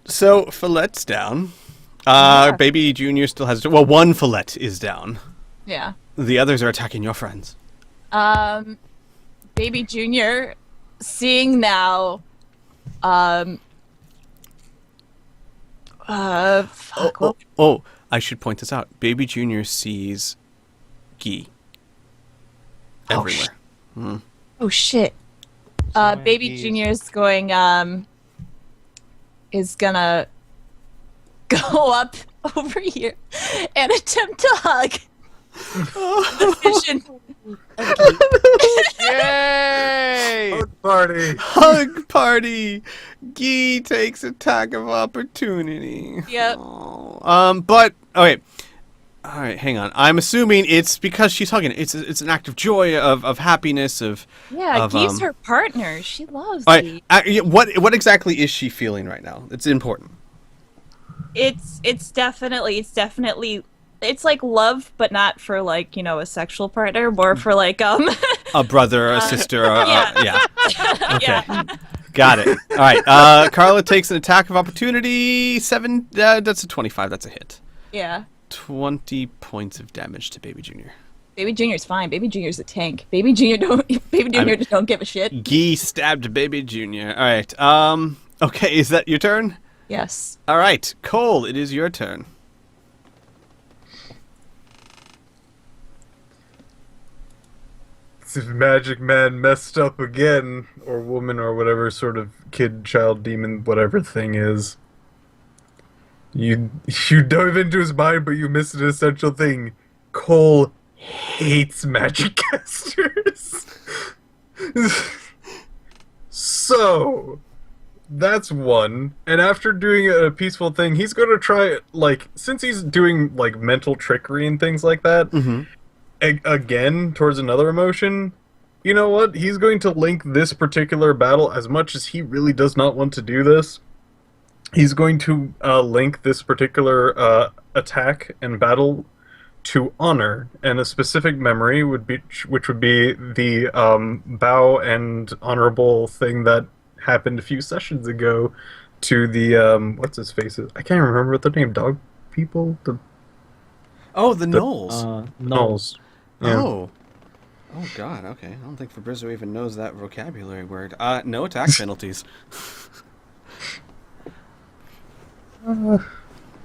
So Fillette's down. Baby Junior still has. Well, one Fillette is down. Yeah. The others are attacking your friends. Baby Junior, seeing now, fuck. Oh, I should point this out. Baby Junior sees Guy everywhere. Oh shit. Baby Junior's going, is gonna go up over here and attempt to hug the vision. Yay! Hug party. Hug party. Guy takes attack of opportunity. Yep. Oh. But okay. All right, hang on. I'm assuming it's because she's hugging. It's an act of joy, of happiness, Yeah, of, Guy's her partner. She loves all Guy. right, what exactly is she feeling right now? It's important. It's definitely it's like love, but not for like, a sexual partner, more for like A brother, a sister, yeah. Okay. Yeah. Got it. All right. Carla takes an attack of opportunity. 7. That's a 25. That's a hit. Yeah. 20 points of damage to Baby Junior. Baby Junior's fine. Baby Junior's a tank. Baby Junior just don't give a shit. Guy stabbed Baby Junior. All right. Okay, is that your turn? Yes. All right. Cole, it is your turn. This magic man messed up again, or woman, or whatever sort of kid, child, demon, whatever thing is. You dove into his mind, but you missed an essential thing. Cole hates magic casters. So, that's one. And after doing a peaceful thing, he's going to try, since he's doing, mental trickery and things like that, again, towards another emotion, you know what? He's going to link this particular battle, as much as he really does not want to do this. He's going to link this particular attack and battle to honor, and a specific memory which would be the bow and honorable thing that happened a few sessions ago to the what's his face? I can't remember what the name. Dog people. The Knolls. Knolls. Yeah. Oh God. Okay. I don't think Fabrizio even knows that vocabulary word. No attack penalties.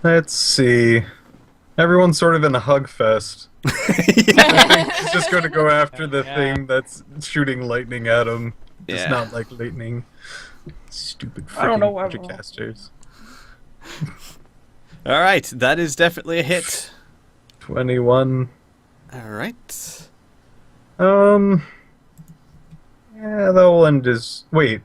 Let's see. Everyone's sort of in a hug fest. He's just going to go after the thing that's shooting lightning at him. It's not like lightning. Stupid freaking magic casters. All right, that is definitely a hit. 21. All right. Yeah, that will end his... Wait.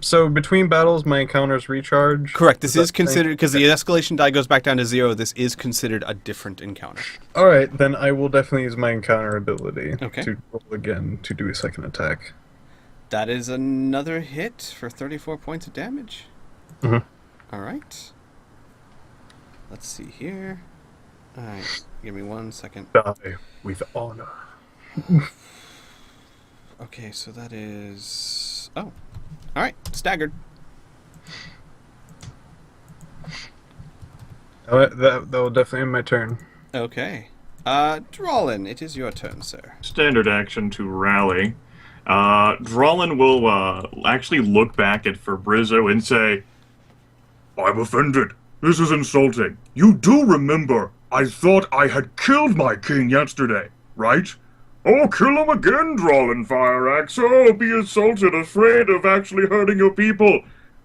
So, between battles, my encounters recharge? Correct. This is considered, because the escalation die goes back down to 0, this is considered a different encounter. Alright, then I will definitely use my encounter ability to roll again to do a second attack. That is another hit for 34 points of damage. Mm-hmm. Alright. Let's see here. Alright, give me 1 second. Die with honor. Okay, so that is... Oh. Alright, staggered. That will definitely end my turn. Okay. Drawlin, it is your turn, sir. Standard action to rally. Drawlin will actually look back at Fabrizio and say, I'm offended. This is insulting. You do remember, I thought I had killed my king yesterday, right? Oh, kill him again, Drawlin Fireaxe. Oh, be assaulted, afraid of actually hurting your people.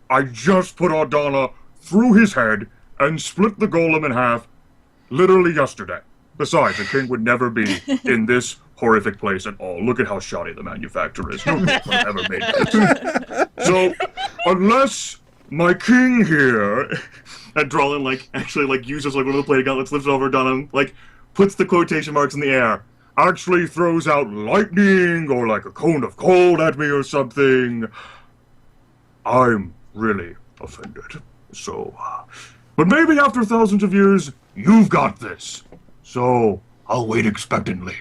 I just put Ardala through his head and split the golem in half literally yesterday. Besides, the king would never be in this horrific place at all. Look at how shoddy the manufacturer is. No one ever made this. So, unless my king here... And Drawlin, actually, uses, one of the plate gauntlets, lifts over Dunham, puts the quotation marks in the air, actually throws out lightning or a cone of cold at me or something. I'm really offended. So, but maybe after thousands of years, you've got this. So, I'll wait expectantly.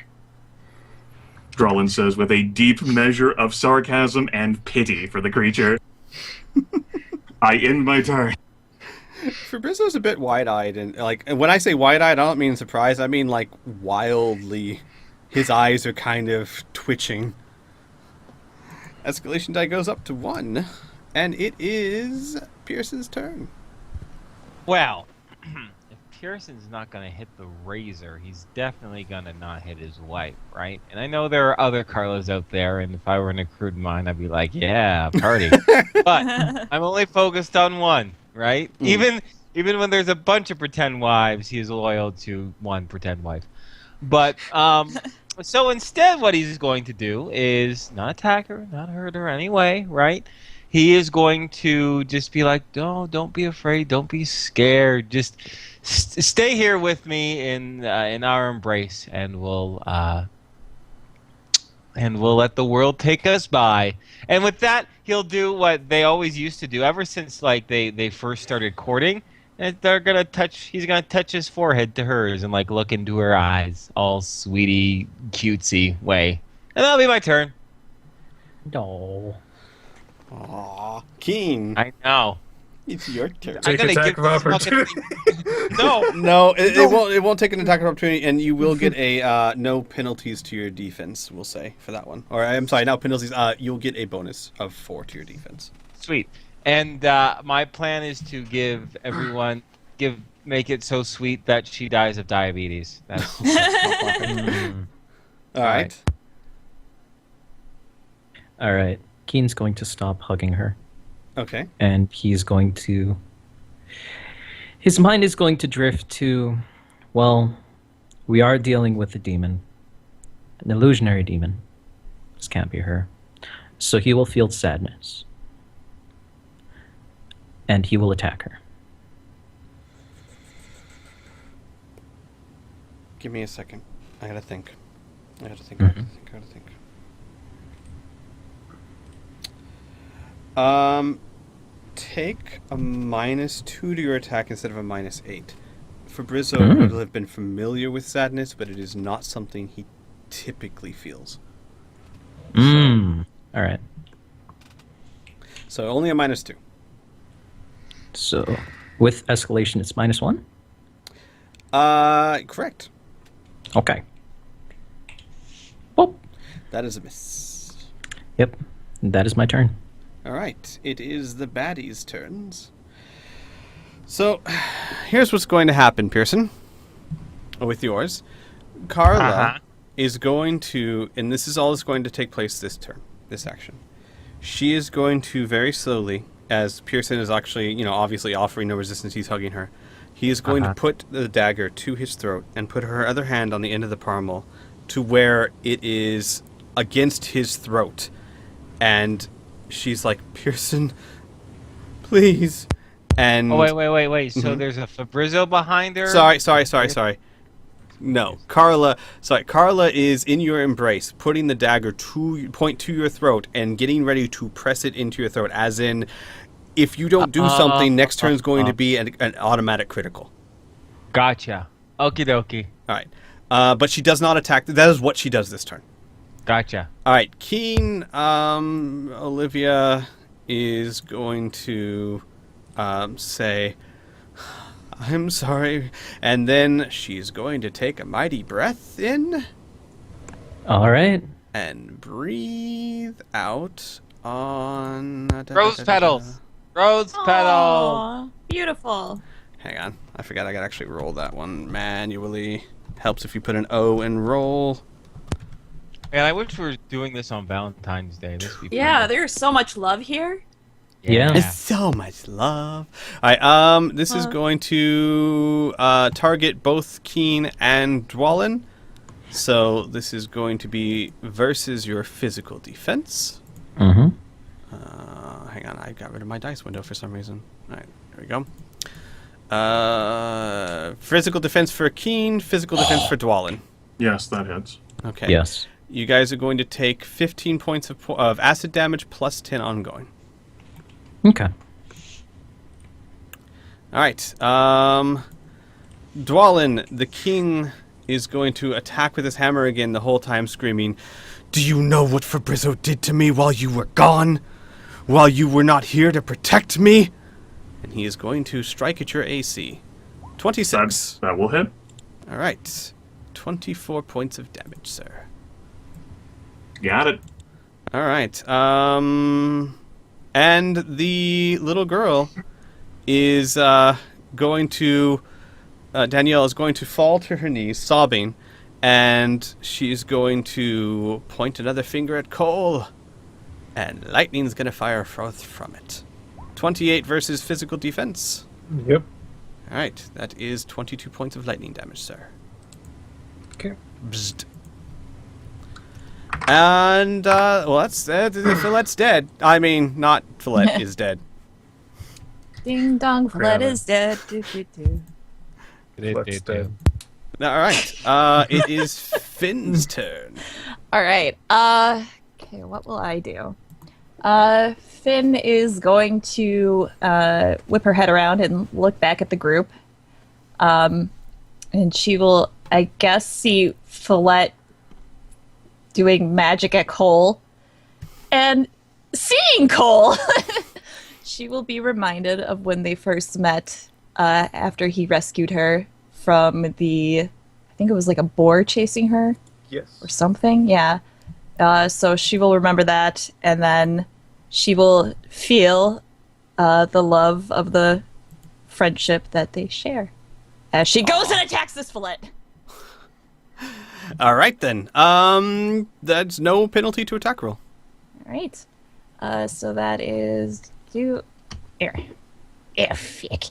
Drawlin says with a deep measure of sarcasm and pity for the creature. I end my turn. Fabrizio's a bit wide-eyed, and like when I say wide-eyed, I don't mean surprised. I mean like wildly. His eyes are kind of twitching. Escalation die goes up to 1, and it is Pearson's turn. Well, if Pearson's not going to hit the razor, he's definitely going to not hit his wife, right? And I know there are other Carlos out there, and if I were in a crude mind, I'd be like, yeah, party. But I'm only focused on one, right? Even when there's a bunch of pretend wives, he is loyal to one pretend wife. But so instead, what he's going to do is not attack her, not hurt her anyway, right? He is going to just be like, "No, don't be afraid, don't be scared. Just stay here with me in our embrace, and we'll let the world take us by." And with that, he'll do what they always used to do ever since like they first started courting. And he's gonna touch his forehead to hers and like look into her eyes, all sweetie, cutesy way. And that'll be my turn. No. Aww. Keen, I know. it's your turn. Take I'm gonna attack give of this fucking opportunity. thing- No. No, it won't take an attack of opportunity, and you will get a no penalties to your defense, we'll say, for that one. Or, I'm sorry, now penalties, you'll get a bonus of 4 to your defense. Sweet. And my plan is to give everyone make it so sweet that she dies of diabetes. That's All right. All right. Keen's going to stop hugging her, Okay. and he's going to. His mind is going to drift to, well, we are dealing with a demon, an illusionary demon. This can't be her. So he will feel sadness, and he will attack her. Give me a second. I gotta think. I gotta think. Take a -2 to your attack instead of a -8. Fabrizio would have been familiar with sadness, but it is not something he typically feels. All right. So only a -2. So with escalation, it's -1? Correct. Okay. Oh. That is a miss. Yep. That is my turn. All right, it is the baddies' turns. So, here's what's going to happen, Pearson. With yours, Carla is going to, and this is all that's going to take place this turn, this action. She is going to very slowly, as Pearson is actually, obviously offering no resistance, he's hugging her. He is going to put the dagger to his throat and put her other hand on the end of the pommel to where it is against his throat. And she's like, Pearson, please. And Oh, wait. So there's a Fabrizio behind her? Sorry. No, Carla is in your embrace, putting the dagger point to your throat and getting ready to press it into your throat, as in, if you don't do something, next turn's going to be an automatic critical. Gotcha. Okie dokie. All right. But she does not attack. That is what she does this turn. Gotcha. All right. Keen, Olivia is going to say, I'm sorry. And then she's going to take a mighty breath in All right. and breathe out on... Rose petals. Rose petals. Aw, beautiful. Hang on. I forgot I got to actually roll that one manually. Helps if you put an O and roll. Man, I wish we were doing this on Valentine's Day. This would be Yeah, fun. there's so much love here. Yeah. It's so much love. All right, this is going to target both Keen and Dwalin. So this is going to be versus your physical defense. Mm-hmm. Hang on, I got rid of my dice window for some reason. All right, there we go. Physical defense for Keen, physical defense for Dwalin. Yes, that hits. Okay. Yes. You guys are going to take 15 points of acid damage plus 10 ongoing. Okay. All right. Dwalin, the king, is going to attack with his hammer again, the whole time screaming, "Do you know what Fabrizio did to me while you were gone? While you were not here to protect me?" he is going to strike at your AC. 26. That will hit. All right. 24 points of damage, sir. Got it. All right. And the little girl is going to... Danielle is going to fall to her knees, sobbing, and she's going to point another finger at Cole. And lightning's going to fire forth from it. 28 versus physical defense. Yep. All right. That is 22 points of lightning damage, sir. Okay. Bzzzt. And, well, that's Fillet's dead. I mean, not Fillet is dead. Ding dong, Fled Grab it. is dead. Do, do, do. Flex dead. All right. It is Finn's turn. All right. Okay, what will I do? Finn is going to whip her head around and look back at the group. And she will, I guess, see Follette doing magic at Cole. And seeing Cole, she will be reminded of when they first met after he rescued her from I think it was like a boar chasing her Yes. or something. Yeah. So she will remember that, and then she will feel the love of the friendship that they share as she goes and attacks this fillet. All right, then. That's no penalty to attack roll. All right. So that is here. Yeah, fick.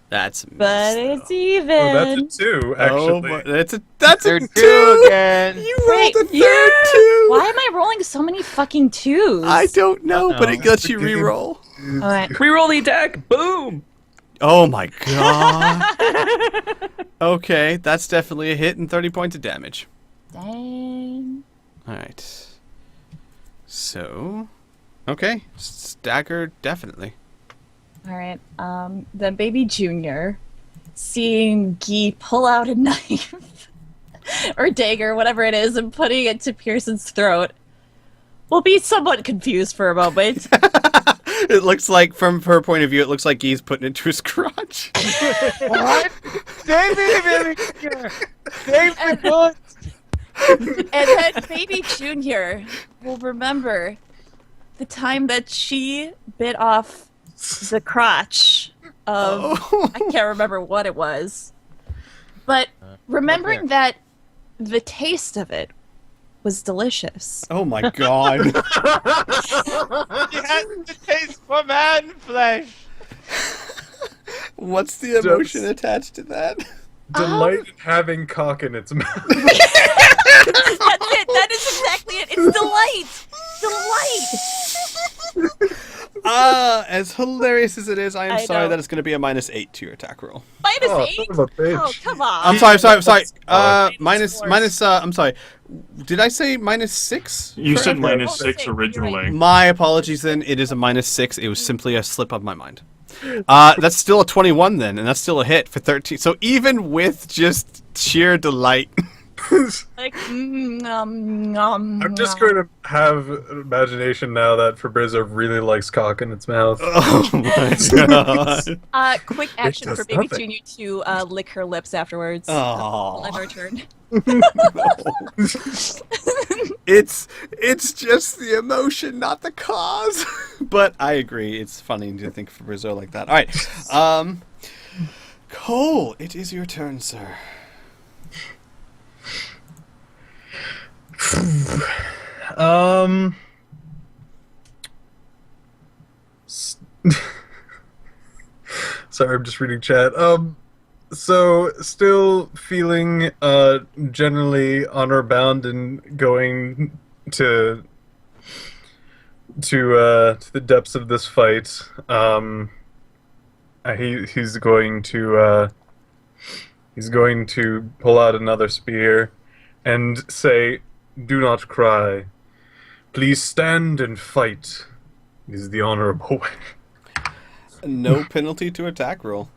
That's But missed, it's though. even. Oh, that's a 2, actually. Oh, but that's a They're 2 two again. You rolled Wait, a third yeah. 2. Why am I rolling so many fucking twos? I don't know, but it Uh-oh. lets you re-roll. All right. Reroll the attack. Boom. Oh my god. Okay, that's definitely a hit and 30 points of damage. Dang. All right. So, okay, stagger definitely. All right. Then Baby Junior, seeing Guy pull out a knife or dagger, whatever it is, and putting it to Pearson's throat, will be somewhat confused for a moment. It looks like, from her point of view, it looks like he's putting it to his crotch. What? David, David, what? And then Baby Junior will remember the time that she bit off the crotch of I can't remember what it was, but remembering that the taste of it was delicious. Oh my god. You had to taste for man flesh. What's the emotion attached to that? Delight in having cock in its mouth. That's it. That is exactly it. It's delight. Delight. As hilarious as it is, I am I sorry know. that it's going to be a -8 to your attack roll. Minus Oh, 8. son of a bitch. Oh, come on. I'm sorry. Minus Minus, four. I'm sorry. Did I say -6? You said Forever? -6 6, you're originally. right. My apologies then. It is a -6. It was simply a slip of my mind. That's still a 21 then, and that's still a hit for 13. So even with just sheer delight. Like, I'm just going to have an imagination now that Fabrizio really likes cock in its mouth. Oh my god. quick action does for Baby nothing. Junior to lick her lips afterwards. Aw. End our turn. It's just the emotion, not the cause. But I agree. It's funny to think of Brazil like that. All right. Cole, it is your turn, sir. Sorry, I'm just reading chat. So still feeling generally honor bound and going to the depths of this fight. He's going to pull out another spear and say, "Do not cry. Please stand and fight. It is the honorable way." No penalty to attack roll.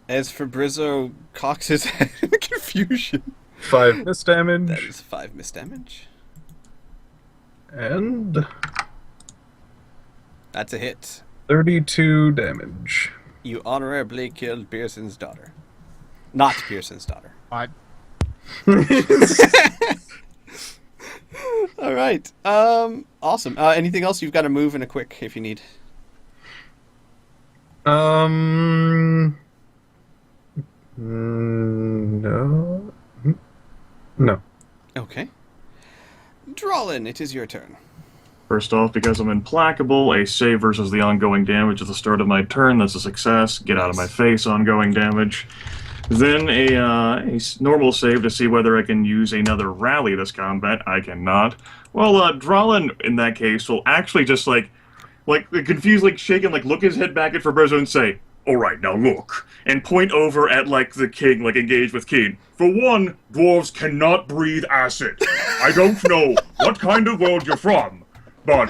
As Fabrizio cocks his head in confusion. 5 miss damage. That is 5 miss damage. And That's a hit. 32 damage. You honorably killed Pearson's daughter. Not Pearson's daughter. What? All right. Awesome. Anything else? You've got to move in a quick if you need. No. No. Okay. Drolin, it is your turn. First off, because I'm implacable, a save versus the ongoing damage at the start of my turn. That's a success. Get out of my face, ongoing damage. Then a normal save to see whether I can use another rally this combat. I cannot. Well, Drolin, in that case, will actually just, like confused, like, shake and, like, look his head back at Fabrizio and say, "Alright, now look," and point over at, like, the king, like, engage with Keen. For one, dwarves cannot breathe acid. I don't know what kind of world you're from, but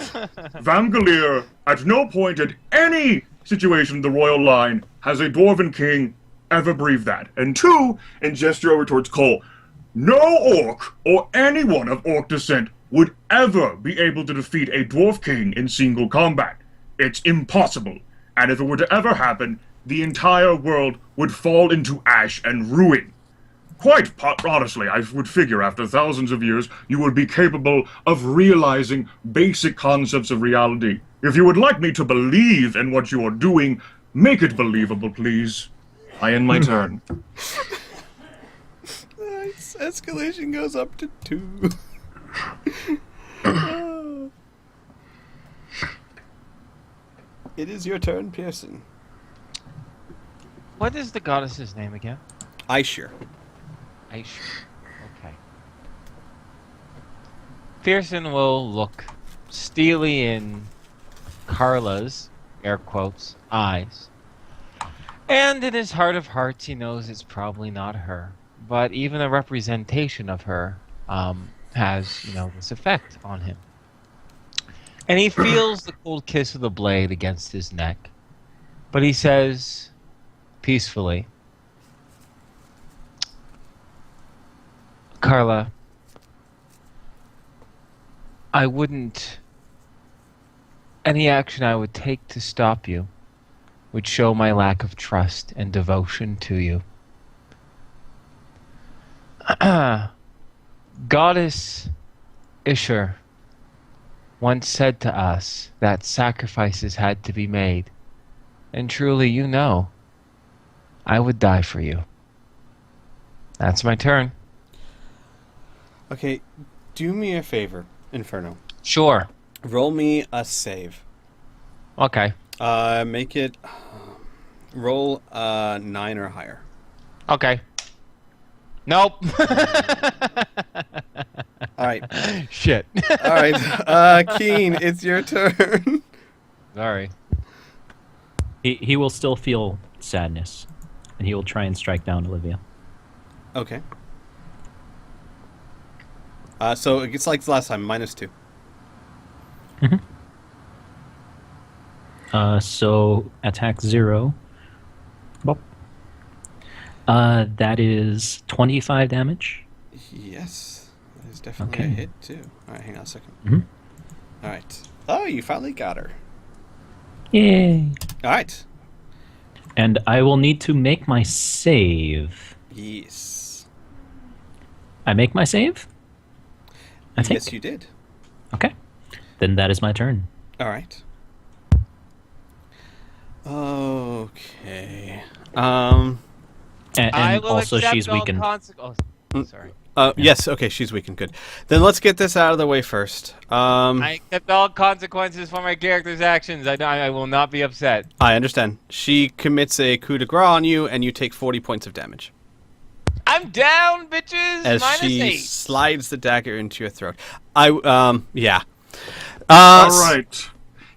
Vamgalir, at no point in any situation in the royal line has a dwarven king ever breathed that. And two, and gesture over towards Cole, no orc or anyone of orc descent would ever be able to defeat a dwarf king in single combat. It's impossible. And if it were to ever happen, the entire world would fall into ash and ruin. Quite honestly, I would figure after thousands of years, you would be capable of realizing basic concepts of reality. If you would like me to believe in what you are doing, make it believable, please. I end my turn. Nice. Escalation goes up to 2. Oh. It is your turn, Pearson. What is the goddess's name again? Aishir. Aisha. Okay. Pearson will look steely in Carla's, air quotes, eyes. And in his heart of hearts, he knows it's probably not her. But even a representation of her has, this effect on him. And he feels the cold kiss of the blade against his neck. But he says, peacefully, Carla, any action I would take to stop you would show my lack of trust and devotion to you. Goddess Ishur once said to us that sacrifices had to be made, and truly, I would die for you. That's my turn. Okay, do me a favor, Inferno. Sure. Roll me a save. Okay. Make it... roll 9 or higher. Okay. Nope. Alright. Shit. Alright, Keen, it's your turn. Sorry. He will still feel sadness, and he will try and strike down Olivia. Okay. So it's like the last time, -2. So attack 0. Bop. That is 25 damage. Yes. That is definitely Okay. a hit, too. Alright, hang on a second. Mhm. Alright. Oh, you finally got her. Yay! Alright. And I will need to make my save. Yes. I make my save? I think. Yes, you did. Okay. Then that is my turn. Alright. Okay. And I will also accept she's all weakened. Sorry. Yes, okay, she's weakened. Good. Then let's get this out of the way first. I accept all consequences for my character's actions. I will not be upset. I understand. She commits a coup de grace on you, and you take 40 points of damage. I'm down, bitches! As Minus she 8. slides the dagger into your throat. Yeah. Alright.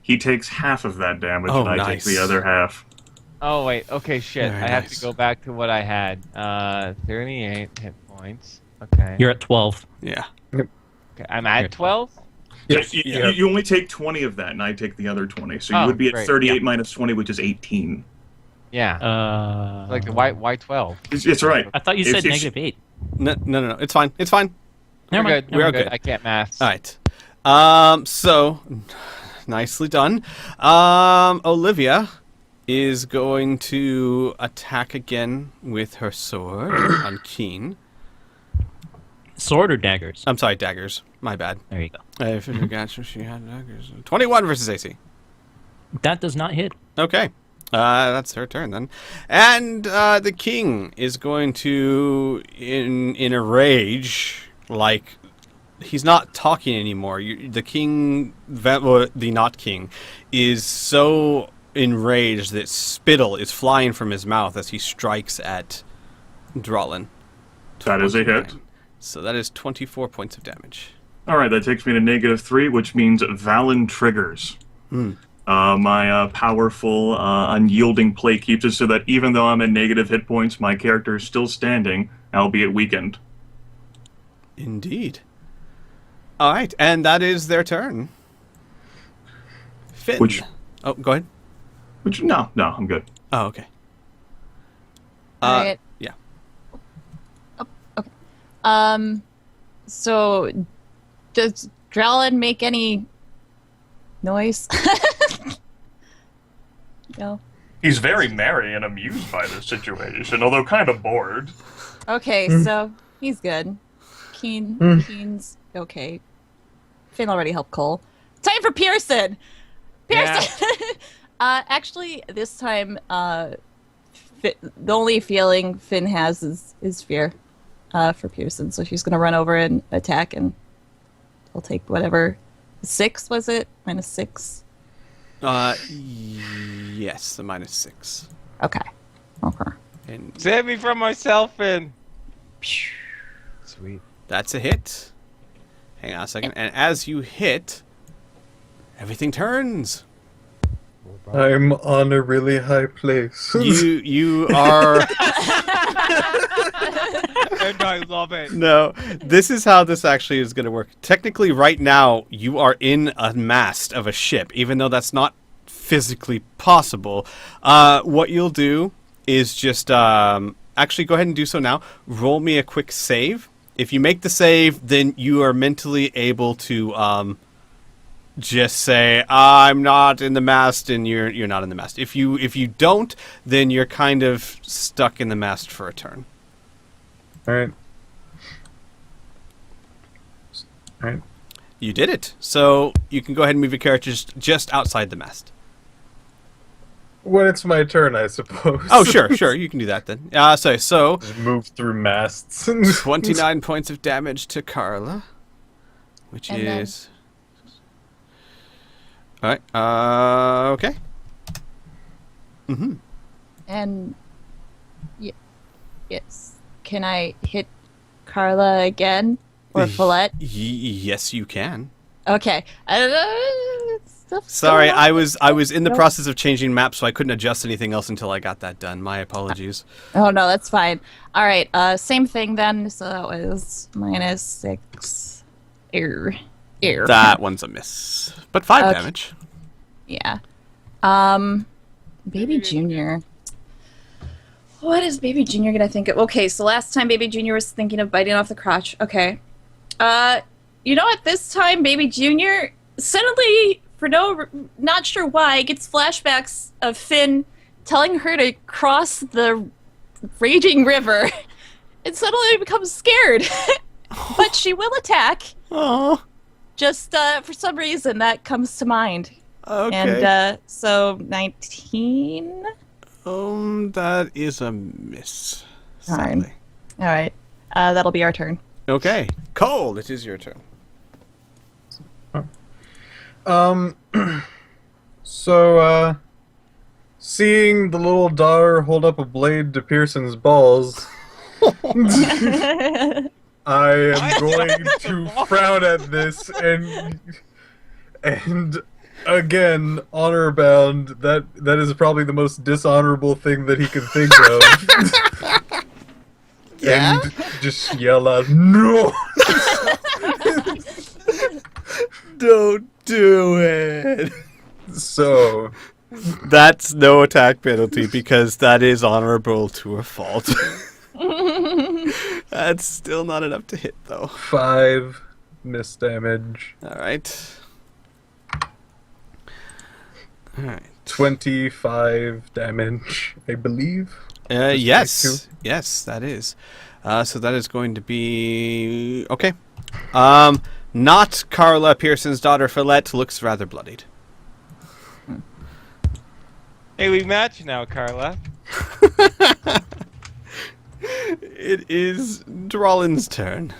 He takes half of that damage, Oh, and I nice. take the other half. Oh, wait. Okay, shit. Very I have nice. to go back to what I had. 38 hit points. Okay. You're at 12. Yeah. Okay, I'm at 12? Yes. You only take 20 of that, and I take the other 20. So you Oh, would be at great, 38 yeah. minus 20, which is 18. Yeah. Like, why 12? It's right. I thought you It's- said it's- -8. No. It's fine. It's fine. Never We're mind. good. We're We're okay. good. I can't math. All right. So nicely done. Olivia, is going to attack again with her sword on Keen. Sword or daggers? I'm sorry, daggers. My bad. There you go. I forgot she had daggers. 21 versus AC. That does not hit. Okay. That's her turn then. And the king is going to, in a rage, like, he's not talking anymore. The king, the not king, is so enraged that spittle is flying from his mouth as he strikes at Drolin. That is a hit. So that is 24 points of damage. All right, that takes me to -3, which means Valen triggers. My powerful, unyielding plate keeps it so that even though I'm at negative hit points, my character is still standing, albeit weakened. Indeed. All right, and that is their turn. Finn. Oh, go ahead. No, I'm good. Oh, okay. All right. Yeah. Oh, okay. So does Drellin make any noise? No. He's very merry and amused by this situation, although kind of bored. Okay, so he's good. Keen's okay. Finn already helped Cole. Time for Pearson. Pearson. Actually, this time, the only feeling Finn has is fear for Pearson. So she's gonna run over and attack, and he'll take whatever. 6 was it? -6. Yes, the -6. Okay. And Save me from myself, and sweet. that's a hit. Hang on a second. And as you hit, everything turns. I'm on a really high place. You are. And I love it. No, this is how this actually is going to work. Technically, right now, you are in a mast of a ship, even though that's not physically possible. What you'll do is just actually go ahead and do so now. Roll me a quick save. If you make the save, then you are mentally able to just say, "I'm not in the mast," and you're not in the mast. If you don't, then you're kind of stuck in the mast for a turn. Alright. You did it. So you can go ahead and move your characters just outside the mast. When it's my turn, I suppose. Oh, sure. You can do that then. So Just move through masts. 29 points of damage to Carla, which And then- is... All right. Okay. Mm-hmm. And yes, can I hit Carla again or Follette? Yes, you can. Okay. Sorry, I was in the Nope. process of changing maps, so I couldn't adjust anything else until I got that done. My apologies. Oh no, that's fine. All right. Same thing then. So that was -6. Err. That one's a miss, but 5 Okay. damage. Yeah. Baby Junior. What is Baby Junior gonna think of? Okay, so last time Baby Junior was thinking of biting off the crotch. Okay. You know what? This time Baby Junior suddenly, not sure why, gets flashbacks of Finn telling her to cross the raging river, and suddenly becomes scared. But she will attack. Oh, Just for some reason that comes to mind. okay. And so 19. That is a miss. Fine. Sadly. All right, that'll be our turn. Okay, Cole, it is your turn. So, seeing the little daughter hold up a blade to Pearson's balls, I am going to frown at this and again, honor bound, that is probably the most dishonorable thing that he can think of. Yeah? And just yell out, "No!" Don't do it. So, That's no attack penalty because that is honorable to a fault. That's still not enough to hit, though. 5 miss damage. All right. All right. 25 damage, I believe. Yes. Yes, that is. So that is going to be... Okay. Not Carla, Pearson's daughter, Philette, looks rather bloodied. Hey, we match now, Carla. It is Drollin's turn.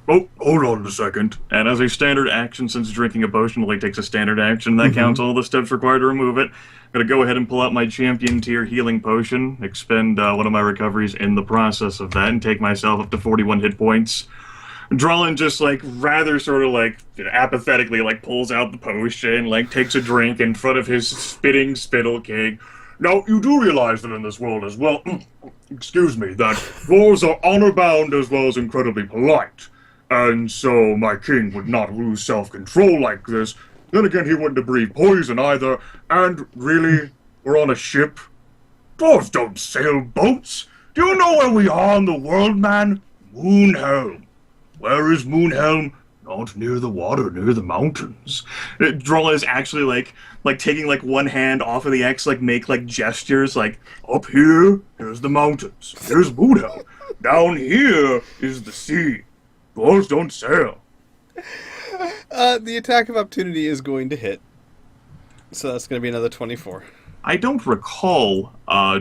Oh, hold on a second. And as a standard action, since drinking a potion only takes a standard action, that counts all the steps required to remove it. I'm going to go ahead and pull out my champion tier healing potion, expend one of my recoveries in the process of that, and take myself up to 41 hit points. Drollin just, like, rather sort of, like, apathetically, like, pulls out the potion, like, takes a drink in front of his spitting spittle king. Now, you do realize that in this world as well, excuse me, that dwarves are honor-bound as well as incredibly polite. And so my king would not lose self-control like this. Then again, he wouldn't breathe poison either. And really, we're on a ship? Dwarves don't sail boats. Do you know where we are in the world, man? Moonhelm. Where is Moonhelm? Not near the water, near the mountains. Drolla is actually like taking like one hand off of the X, like make like gestures, like up here, here's the mountains. Here's Moonhelm. Down here is the sea. Dwarves don't sail. The attack of opportunity is going to hit. So that's going to be another 24. I don't recall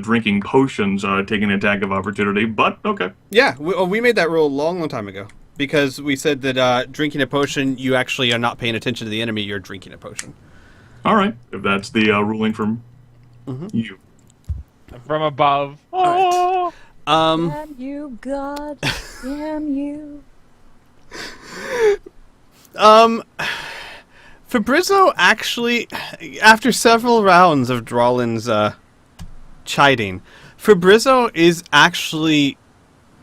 drinking potions taking an attack of opportunity, but okay. Yeah, we made that rule a long, long time ago. Because we said that drinking a potion, you actually are not paying attention to the enemy, you're drinking a potion. All right, if that's the ruling from you. From above. Oh! Damn you, God. Damn you. Fabrizio actually, after several rounds of Drollin's chiding, Fabrizio is actually...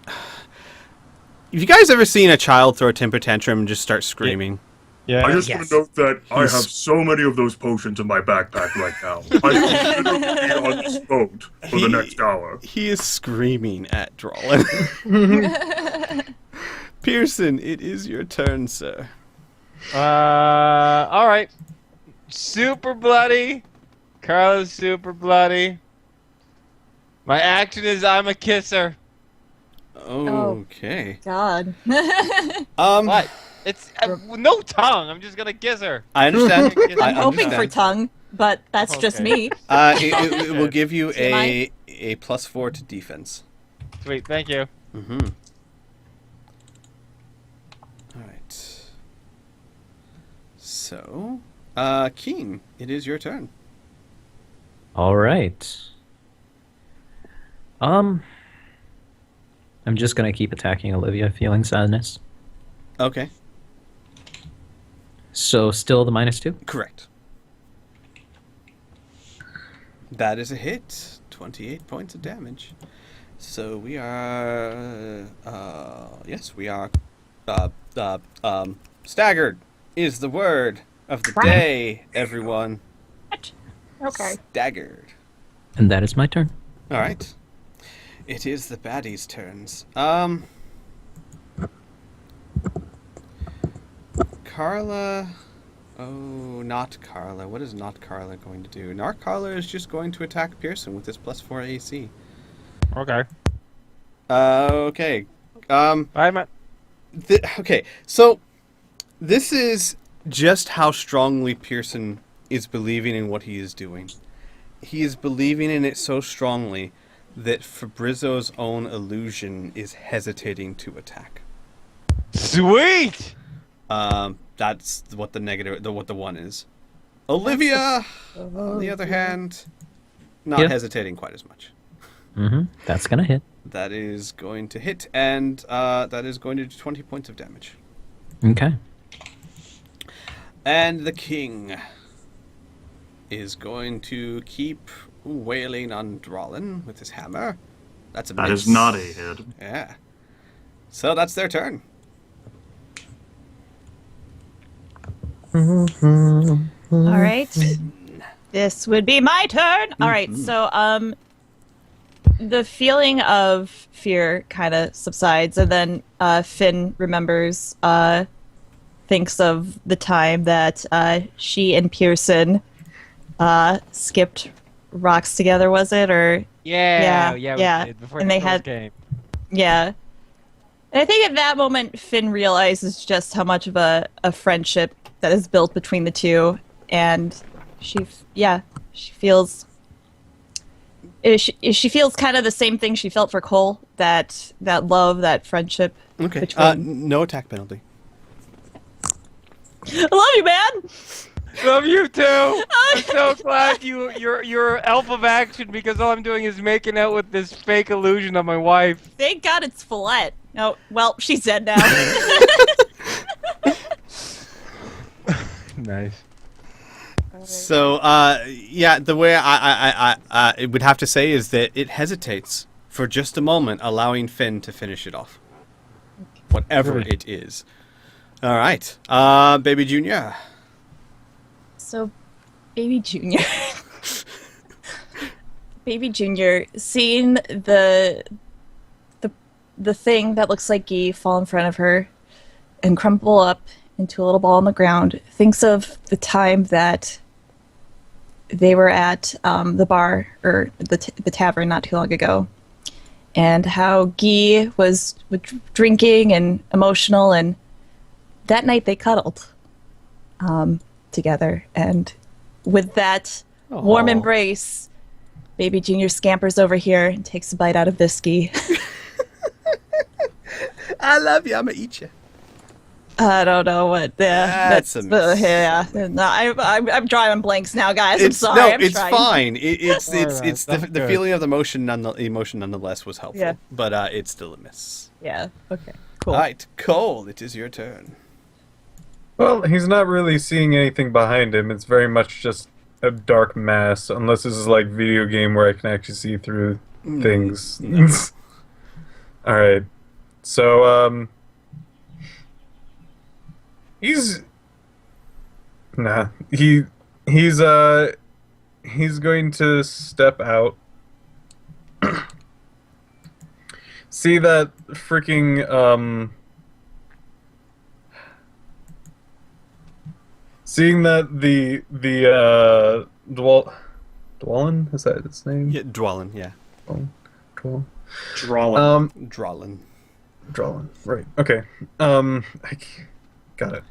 Have you guys ever seen a child throw a temper tantrum and just start screaming? Yeah. I just want to note that I have so many of those potions in my backpack right now. I consider being on this boat for the next hour. He is screaming at Drollin. Pearson, it is your turn, sir. All right. Super bloody. Carla's super bloody. My action is I'm a kisser. Okay. God. What? It's no tongue. I'm just gonna kiss her. I understand. I'm hoping for tongue, but that's just me. It will give you TMI? a +4 to defense. Sweet, thank you. Mm-hmm. All right. So, Keen, it is your turn. All right. I'm just gonna keep attacking Olivia, feeling sadness. Okay. So still the -2? Correct. That is a hit. 28 points of damage. So we are... yes, we are... staggered is the word of the day, everyone. Okay. Staggered. And that is my turn. All right. It is the baddies' turns. Carla... Oh, not Carla. What is not Carla going to do? Not Carla is just going to attack Pearson with his +4 AC. Okay. Okay. Bye, Matt. Okay, so this is just how strongly Pearson is believing in what he is doing. He is believing in it so strongly that Fabrizio's own illusion is hesitating to attack. Sweet. That's what what the one is. Olivia, on the other hand, not hesitating quite as much. That's gonna hit. That is going to hit, and that is going to do 20 points of damage. Okay. And the king is going to keep wailing on Drollin with his hammer. That is not a hit. Yeah. So that's their turn. All right. This would be my turn. All right. So, the feeling of fear kind of subsides, and then Finn remembers, thinks of the time that she and Pearson skipped rocks together, was it? Or Yeah, Yeah, we yeah. did, before And the they trolls had- came. yeah. And I think at that moment, Finn realizes just how much of a friendship that is built between the two, and she feels. She feels kind of the same thing she felt for Cole, that love, that friendship. Okay. Between- No attack penalty. I love you, man. Love you too. I'm so glad you're alpha of action, because all I'm doing is making out with this fake illusion of my wife. Thank God it's Follette. Oh, well, she's dead now. Nice. So, yeah, the way I would have to say is that it hesitates for just a moment, allowing Finn to finish it off. Whatever it is. All right. Baby Junior. So, Baby Junior. Baby Junior, seeing the thing that looks like Guy fall in front of her and crumple up into a little ball on the ground, thinks of the time that they were at the bar, or the tavern not too long ago, and how Guy was drinking and emotional, and that night they cuddled together, and with that warm Aw. embrace, Baby Junior scampers over here and takes a bite out of Bisky. I love you. I'm going to eat you. I don't know what. That's a miss. Yeah. No, I'm drawing blanks now, guys. I'm It's sorry. no, I'm it's trying. fine. It's Alright, the that's the good. feeling of the emotion nonetheless was helpful. Yeah. But it's still a miss. Yeah. Okay. Cool. All right, Cole, it is your turn. Well, he's not really seeing anything behind him. It's very much just a dark mass, unless this is like video game where I can actually see through things. All right. So, he's going to step out. See that freaking seeing that the Dwalin, is that its name? Yeah, Dwalin, yeah. Dwalin. Drawing. Drawlin. Drawlin. Right. Okay. Got it.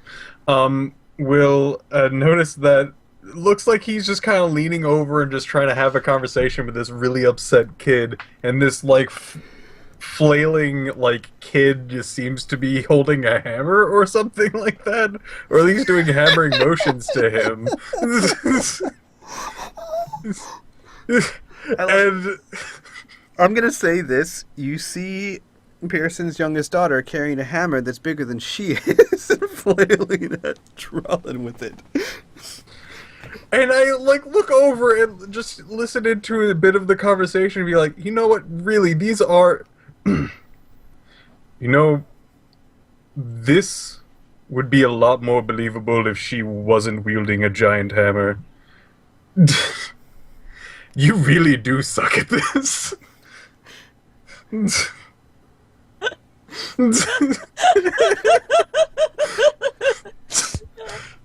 Will notice that it looks like he's just kind of leaning over and just trying to have a conversation with this really upset kid, and this like flailing like kid just seems to be holding a hammer or something like that, or at least doing hammering motions to him. And I'm going to say this. You see Pearson's youngest daughter carrying a hammer that's bigger than she is and flailing at Drawlin with it. And I like look over and just listen into a bit of the conversation and be like, you know what, really, these are you know, this would be a lot more believable if she wasn't wielding a giant hammer. You really do suck at this.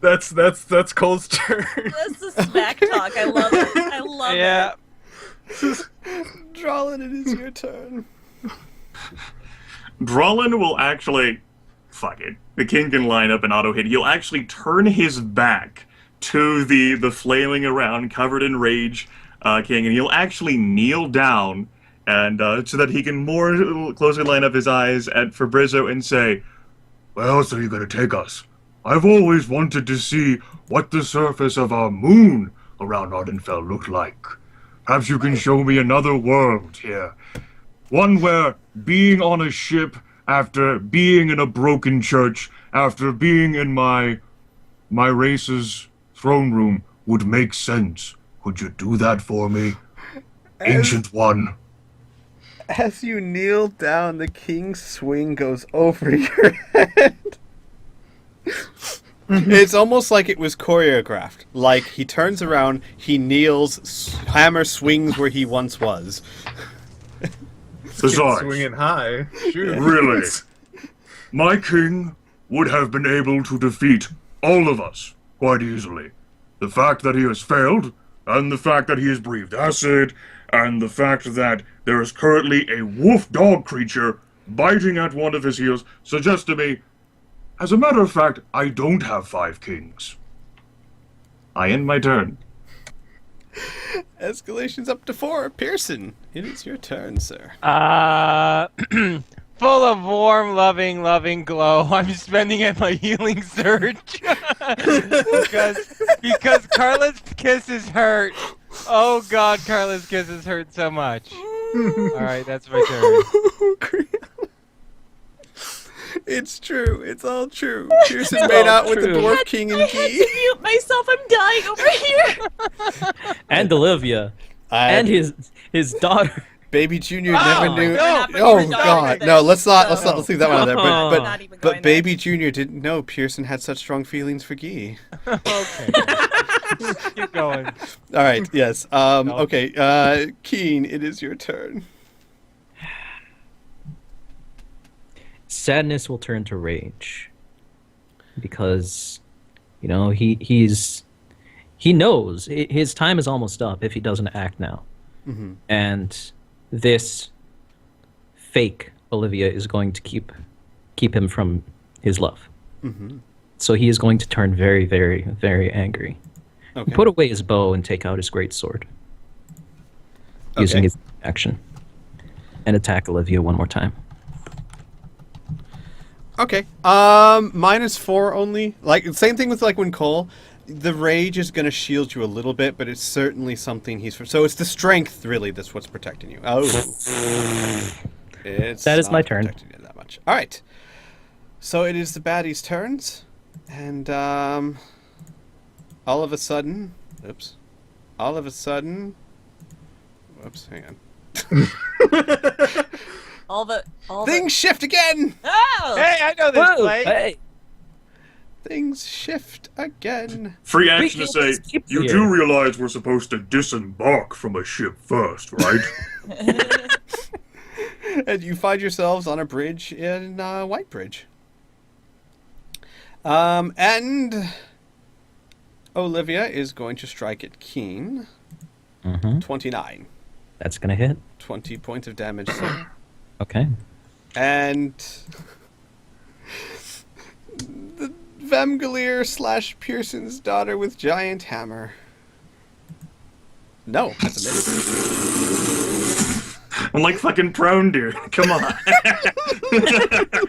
That's Cole's turn. This is smack talk. I love it. I love Yeah. Drawlin, it is your turn. Drawlin will actually... Fuck it. The king can line up and auto-hit. He'll actually turn his back to the flailing around, covered in rage king, and he'll actually kneel down and so that he can more closely line up his eyes at Fabrizio and say, "Where else are you going to take us? I've always wanted to see what the surface of our moon around Ardenfell looked like. Perhaps you can show me another world here. One where being on a ship, after being in a broken church, after being in my race's throne room would make sense. Could you do that for me, Ancient One?" As you kneel down, the king's swing goes over your head. It's almost like it was choreographed. Like, he turns around, he kneels, hammer swings where he once was. Besides, Swinging high. Shoot. really, my king would have been able to defeat all of us quite easily. The fact that he has failed and the fact that he has breathed acid, and the fact that there is currently a wolf dog creature biting at one of his heels suggests to me, as a matter of fact, I don't have 5 kings. I end my turn. Escalation's up to 4. Pearson, it is your turn, sir. Full of warm, loving glow. I'm spending at my healing surge because Carla's kisses hurt. Oh God, Carla's kisses hurt so much. All right, that's my turn. It's true. It's all true. Pearson made out with the Dwarf King and I had Key. to mute myself. I'm dying over here. And Olivia. And his daughter. Baby Junior never knew. No, Oh God, no! Let's leave that one out there. Not even going But Baby Junior didn't know Pearson had such strong feelings for Guy. Okay. Keep going. All right. Yes. Okay. Keen, it is your turn. Sadness will turn to rage. Because, you know, he knows his time is almost up if he doesn't act now. Mm-hmm. And this fake Olivia is going to keep him from his love. Mm-hmm. So he is going to turn very, very, very angry. Okay. Put away his bow and take out his great sword. Using his action. And attack Olivia one more time. Okay. -4 only. Like same thing with like when Cole. The rage is going to shield you a little bit, but it's certainly something so it's the strength really that's what's protecting you. Oh. That is my turn. Protecting you that much. All right. So it is the baddies' turns, and all of a sudden, whoops, hang on. All the Things shift again. Oh! Hey, I know this Whoa, play. hey. Things shift again. Free action to can't say, just keep you here." do realize we're supposed to disembark from a ship first, right? And you find yourselves on a bridge in Whitebridge. And Olivia is going to strike at Keen. 29. That's going to hit. 20 points of damage. Sir. Okay. And the Vemgalier / Pearson's daughter with giant hammer. No, that's a miss. I'm like fucking prone, dude. Come on.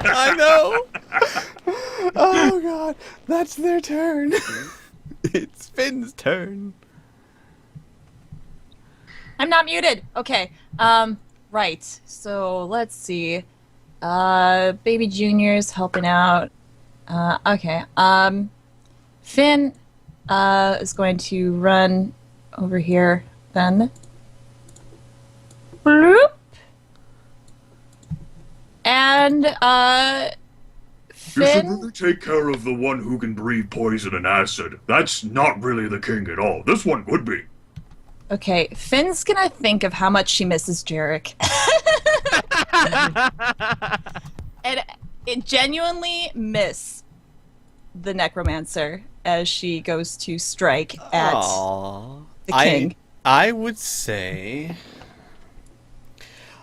I know. Oh God, that's their turn. It's Finn's turn. I'm not muted. Okay. Right. So let's see. Baby Junior's helping out. Okay. Finn is going to run over here then. Bloop. And You should Finn. really take care of the one who can breathe poison and acid. That's not really the king at all. This one would be. Okay, Finn's gonna think of how much she misses Jarek. And it genuinely miss the necromancer as she goes to strike at the king. I would say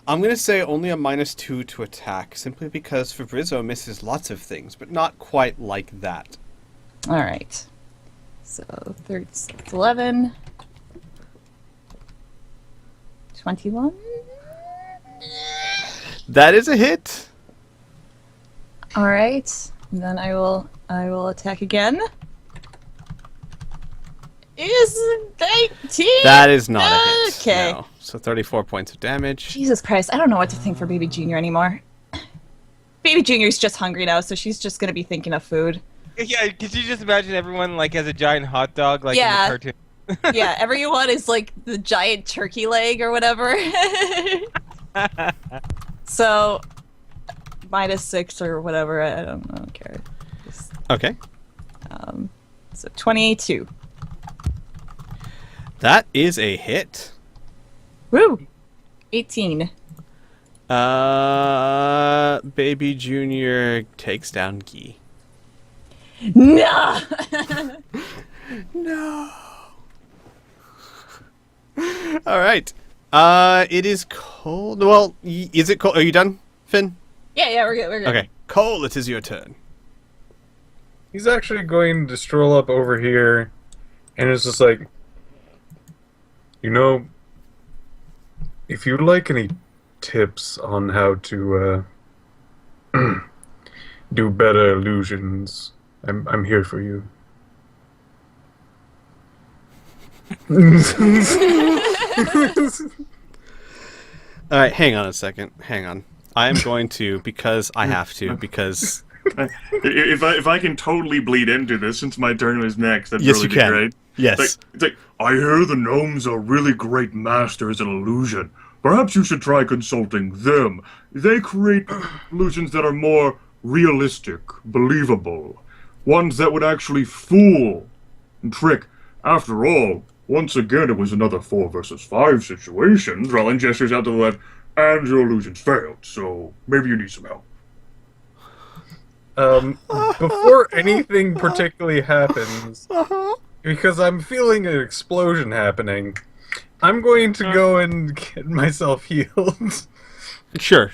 I'm gonna say only a -2 to attack, simply because Fabrizio misses lots of things, but not quite like that. All right. So 11. 21. That is a hit. All right. And then I will attack again. Is 19? That is not a hit. Okay. No. So 34 points of damage. Jesus Christ, I don't know what to think for Baby Junior anymore. Baby Junior's just hungry now, so she's just gonna be thinking of food. Yeah, could you just imagine everyone like has a giant hot dog like Yeah. in the cartoon? Yeah, everyone is like the giant turkey leg or whatever. So, -6 or whatever, I don't care. Just, Okay. so 22. That is a hit. Woo! 18. Baby Junior takes down Guy. No! No. All right. It is Cole. Well, is it Cole? Are you done, Finn? Yeah, we're good. We're good. Okay, Cole, it is your turn. He's actually going to stroll up over here, and it's just like, you know, if you'd like any tips on how to do better illusions, I'm here for you. All right, hang on a second. Hang on. I am going to, because I have to, because... If I can totally bleed into this since my turn was next, that'd Yes, really you be can. great. Yes. It's like, I hear the gnomes are really great masters in illusion. Perhaps you should try consulting them. They create illusions that are more realistic, believable. Ones that would actually fool and trick. After all, once again, it was another 4 versus 5 situation. Drellin gestures out to the left, and your illusions failed, so maybe you need some help. Before anything particularly happens, because I'm feeling an explosion happening, I'm going to go and get myself healed. Sure.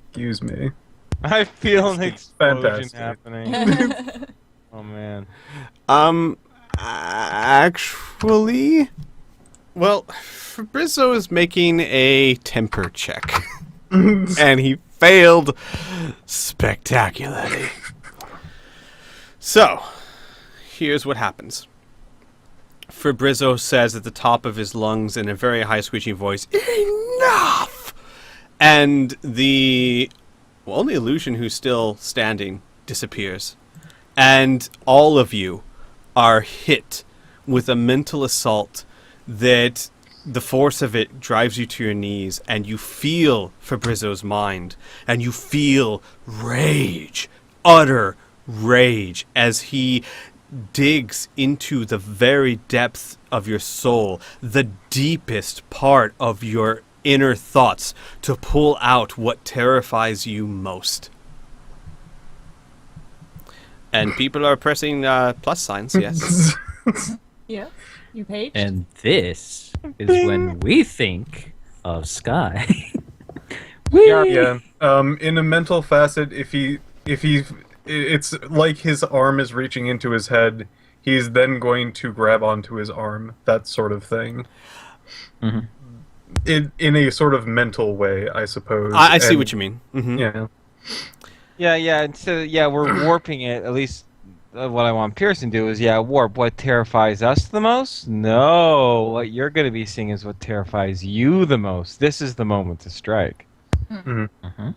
Excuse me. I feel an explosion Fantastic. happening. Oh man. Actually... Well, Fabrizio is making a temper check. And he failed spectacularly. So, here's what happens. Fabrizio says at the top of his lungs in a very high screeching voice, "Enough!" And the only illusion who's still standing disappears. And all of you are hit with a mental assault that the force of it drives you to your knees, and you feel Fabrizio's mind, and you feel rage, utter rage, as he digs into the very depths of your soul, the deepest part of your inner thoughts, to pull out what terrifies you most. And people are pressing plus signs, yes. Yeah. You page? And this is when we think of Sky. Yeah. In a mental facet, it's like his arm is reaching into his head. He's then going to grab onto his arm. That sort of thing. Mhm. In a sort of mental way, I suppose. I see And- what you mean. Mm-hmm. Yeah. Yeah. Instead, we're warping it. At least what I want Pearson to do is, warp what terrifies us the most. No, what you're going to be seeing is what terrifies you the most. This is the moment to strike.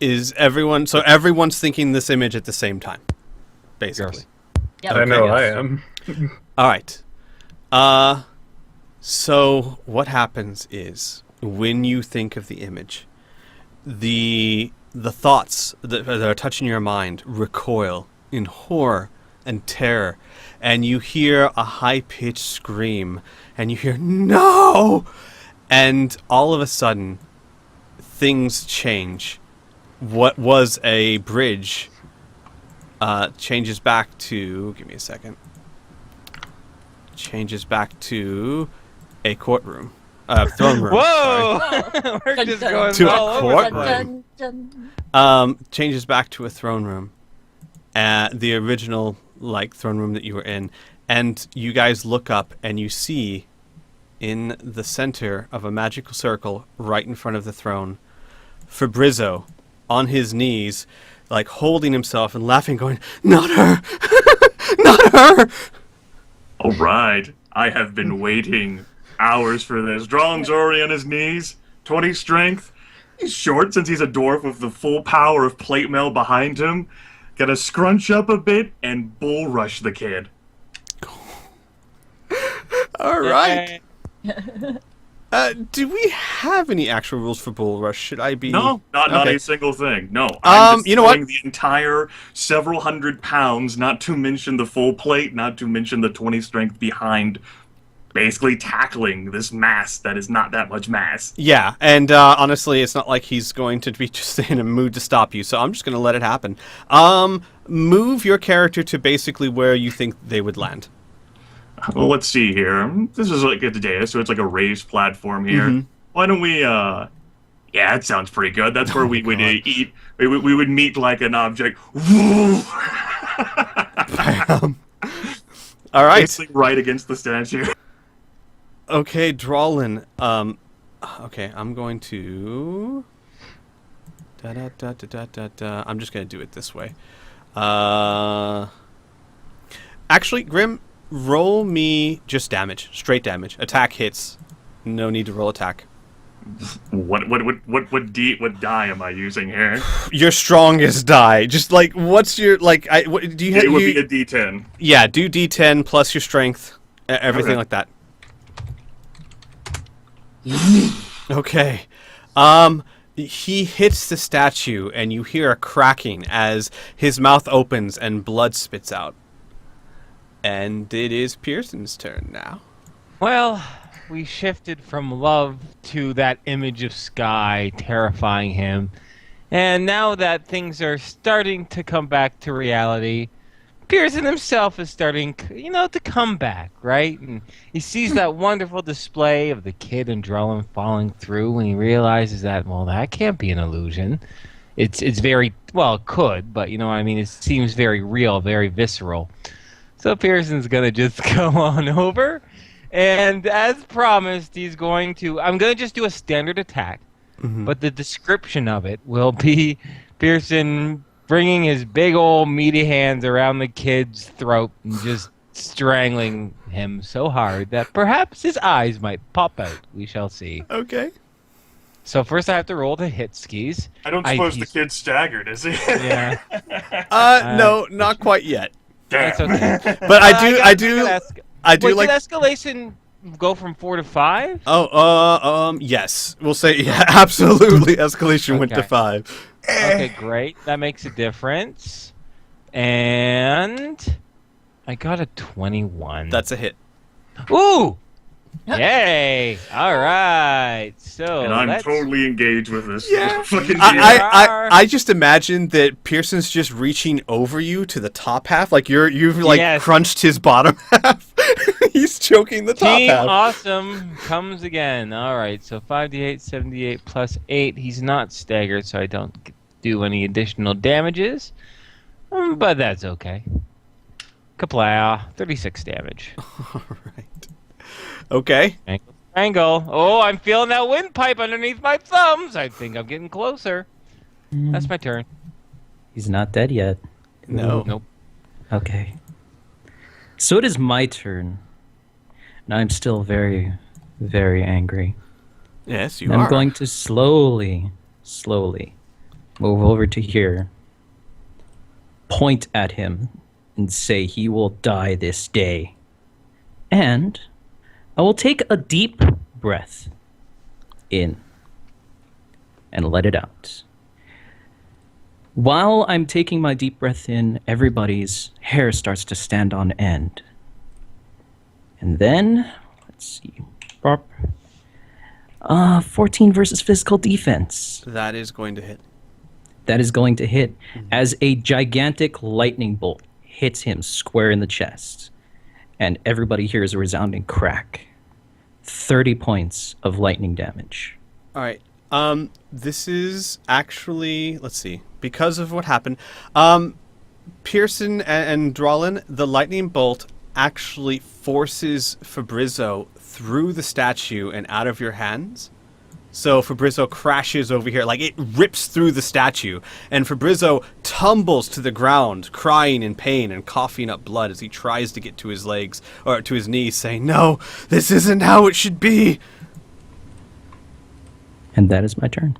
Is everyone... So everyone's thinking this image at the same time, basically. Yep. I know yes. I am. All right. So what happens is, when you think of the image, the thoughts that are touching your mind recoil in horror and terror, and you hear a high-pitched scream, and you hear "No!" And all of a sudden, things change. What was a bridge changes back to... Give me a second. Changes back to a courtroom. Throne room. Whoa! We're Dun, just dun, going To a all over the courtroom. place. Changes back to a throne room. The original throne room that you were in. And you guys look up and you see in the center of a magical circle right in front of the throne, Fabrizio on his knees, holding himself and laughing, going, "Not her! Not her!" All right, I have been waiting hours for this. Drollin's already on his knees, 20 strength. He's short since he's a dwarf with the full power of plate mail behind him. Gotta scrunch up a bit and bull rush the kid. All right. Do we have any actual rules for bull rush? Should I be... No, not Okay. a single thing. No, I'm just you know what? throwing the entire several hundred pounds, not to mention the full plate, not to mention the 20 strength behind, basically tackling this mass that is not that much mass. Yeah, and honestly, it's not like he's going to be just in a mood to stop you, so I'm just going to let it happen. Move your character to basically where you think they would land. Well, let's see here. This is like a dais, so it's like a raised platform here. Mhm. Why don't we, yeah, that sounds pretty good. That's where we would God. eat. We would meet like an object. All right. Basically right against the statue. Okay, Drawlin. Okay, I'm going to. I'm just gonna do it this way. Actually, Grim, roll me just damage, straight damage. Attack hits. No need to roll attack. What die am I using here? Your strongest die. Just like, what's your like? Do you have? It would be a D10. Yeah, do D10 plus your strength, everything Okay. like that. Okay. He hits the statue, and you hear a cracking as his mouth opens and blood spits out. And it is Pearson's turn now. Well, we shifted from love to that image of Sky terrifying him. And now that things are starting to come back to reality, Pearson himself is starting, to come back, right? And he sees that wonderful display of the kid and Drellin falling through, and he realizes that, well, that can't be an illusion. It's very, well, it could, but, it seems very real, very visceral. So Pearson's going to just go on over, and as promised, I'm going to just do a standard attack, but the description of it will be Pearson bringing his big old meaty hands around the kid's throat and just strangling him so hard that perhaps his eyes might pop out. We shall see. Okay. So first I have to roll to hit skis. I don't suppose the kid's staggered, is he? Yeah, No, not quite yet. that's Damn. okay. But I do Wait, like. did escalation go from 4 to 5? Yes. We'll say, yeah, absolutely. Escalation went to Okay. 5. Okay, great. That makes a difference. And I got a 21. That's a hit. Ooh! Yay! All right. So And I'm let's... totally engaged with this. Yeah. Fucking I just imagine that Pearson's just reaching over you to the top half, like you've Yes. crunched his bottom half. He's choking the top Team half. Awesome comes again. All right. So 5d8, 78 plus 8. He's not staggered, so I don't do any additional damages. But that's okay. Kaplow. 36 damage. All right. Okay. Angle. Oh, I'm feeling that windpipe underneath my thumbs. I think I'm getting closer. That's my turn. He's not dead yet. No. Nope. Okay. So it is my turn. And I'm still very, very angry. Yes, you And are. I'm going to slowly move over to here, point at him, and say he will die this day. And I will take a deep breath in and let it out. While I'm taking my deep breath in, everybody's hair starts to stand on end. And then, let's see. 14 versus physical defense. That is going to hit. That is going to hit as a gigantic lightning bolt hits him square in the chest. And everybody hears a resounding crack. 30 points of lightning damage. All right. This is actually, let's see, because of what happened. Pearson and Drawlin, the lightning bolt actually forces Fabrizzo through the statue and out of your hands. So Fabrizzo crashes over here, like it rips through the statue, and Fabrizzo tumbles to the ground, crying in pain and coughing up blood as he tries to get to his legs, or to his knees, saying, "No, this isn't how it should be." And that is my turn.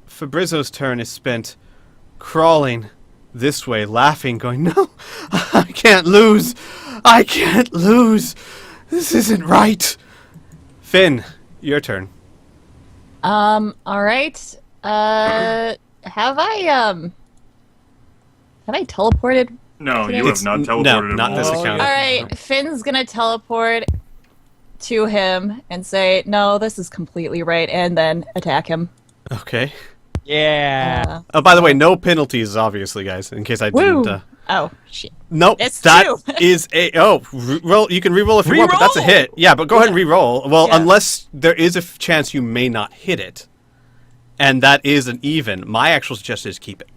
Fabrizzo's turn is spent crawling this way, laughing, going, "No, I can't lose. I can't lose. This isn't right." Finn, your turn. All right. Have I teleported? No, you It's- have not no, teleported at not all. this account. All right. Finn's gonna teleport to him and say, "No, this is completely right," and then attack him. Okay. Yeah. Oh, by the way, no penalties, obviously, guys, in case I didn't. Woo! Oh shit! Nope. It's That two. is a roll. You can re-roll if you want, but that's a hit. Yeah, but go ahead and re-roll. Well, Yeah. unless there is a chance you may not hit it, and that is an even. My actual suggestion is keep it.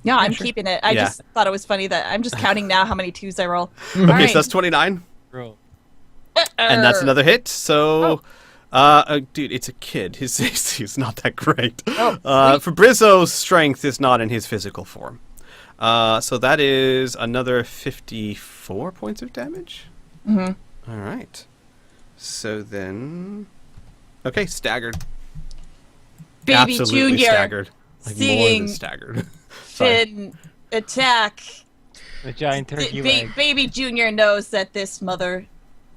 No, I'm keeping it. I Yeah. just thought it was funny that I'm just counting now how many 2s I roll. Okay, so that's 29, Roll. and that's another hit. So, dude, it's a kid. His AC is not that great. Fabrizio's strength is not in his physical form. So that is another 54 points of damage. Mm-hmm. All right. So then, okay, staggered. Baby Absolutely Junior staggered. Like more seeing than staggered. Sorry. Finn attack. The giant turkey leg. Baby Junior knows that this mother,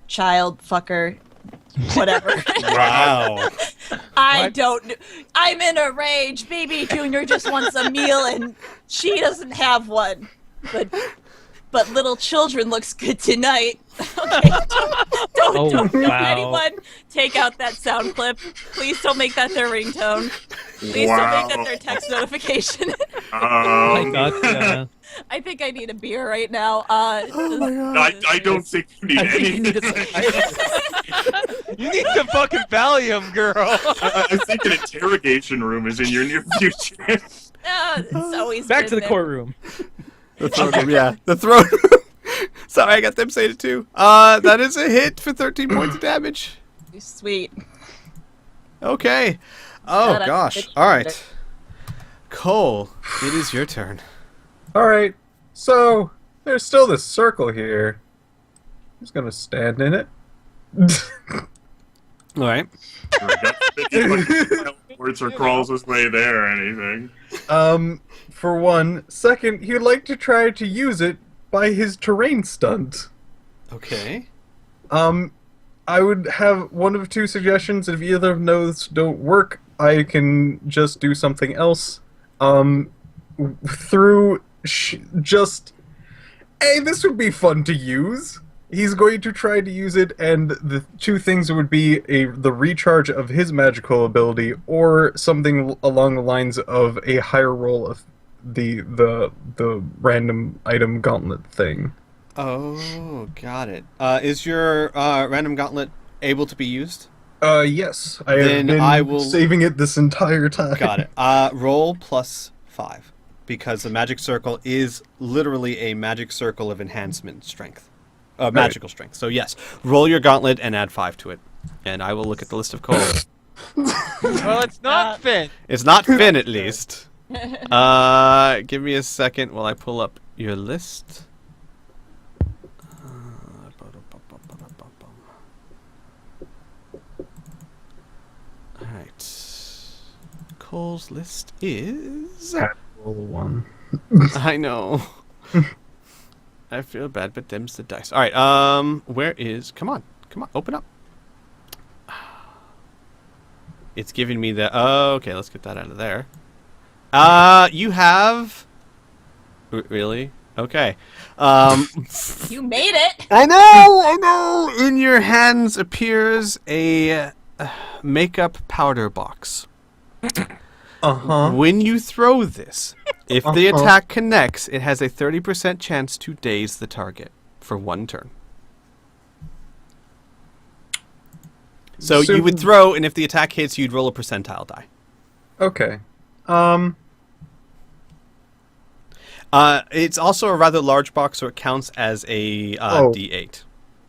child, fucker, whatever. Wow. I don't know. I'm in a rage. Baby Junior just wants a meal and she doesn't have one. But little children looks good tonight. Okay, don't anyone take out that sound clip. Please don't make that their ringtone. Please don't make that their text notification. I got I think I need a beer right now. I don't think you need anything. You need some fucking Valium, girl. I think an interrogation room is in your near future. It's always back been to the there. courtroom. The throne room, yeah. The throne room. Sorry, I got them saying it too. That is a hit for 13 points of damage. Sweet. Okay. Oh, God, gosh. All right. Cole, it is your turn. Alright, so there's still this circle here. Who's gonna stand in it? All right. Words or crawls his way there or anything. For one. Second, he'd like to try to use it by his terrain stunt. Okay. I would have one of two suggestions. If either of those don't work, I can just do something else. Hey, this would be fun to use. He's going to try to use it, and the two things would be the recharge of his magical ability, or something along the lines of a higher roll of the random item gauntlet thing. Oh, got it. Is your random gauntlet able to be used? Yes. I have been saving it this entire time. Got it. Roll +5. Because the magic circle is literally a magic circle of enhancement strength. Magical strength. So yes, roll your gauntlet and add 5 to it. And I will look at the list of Cole. Well, it's not Finn. It's not Finn, at least. Give me a second while I pull up your list. Alright. Cole's list is... Roll 1. I know. I feel bad, but them's the dice. Alright, where is... Come on, open up. It's giving me the... Oh, okay, let's get that out of there. You have... Really? Okay. You made it. I know! In your hands appears a makeup powder box. Uh-huh. When you throw this, if the attack connects, it has a 30% chance to daze the target for 1 turn. So you would throw, and if the attack hits, you'd roll a percentile die. Okay. It's also a rather large box, so it counts as a D8.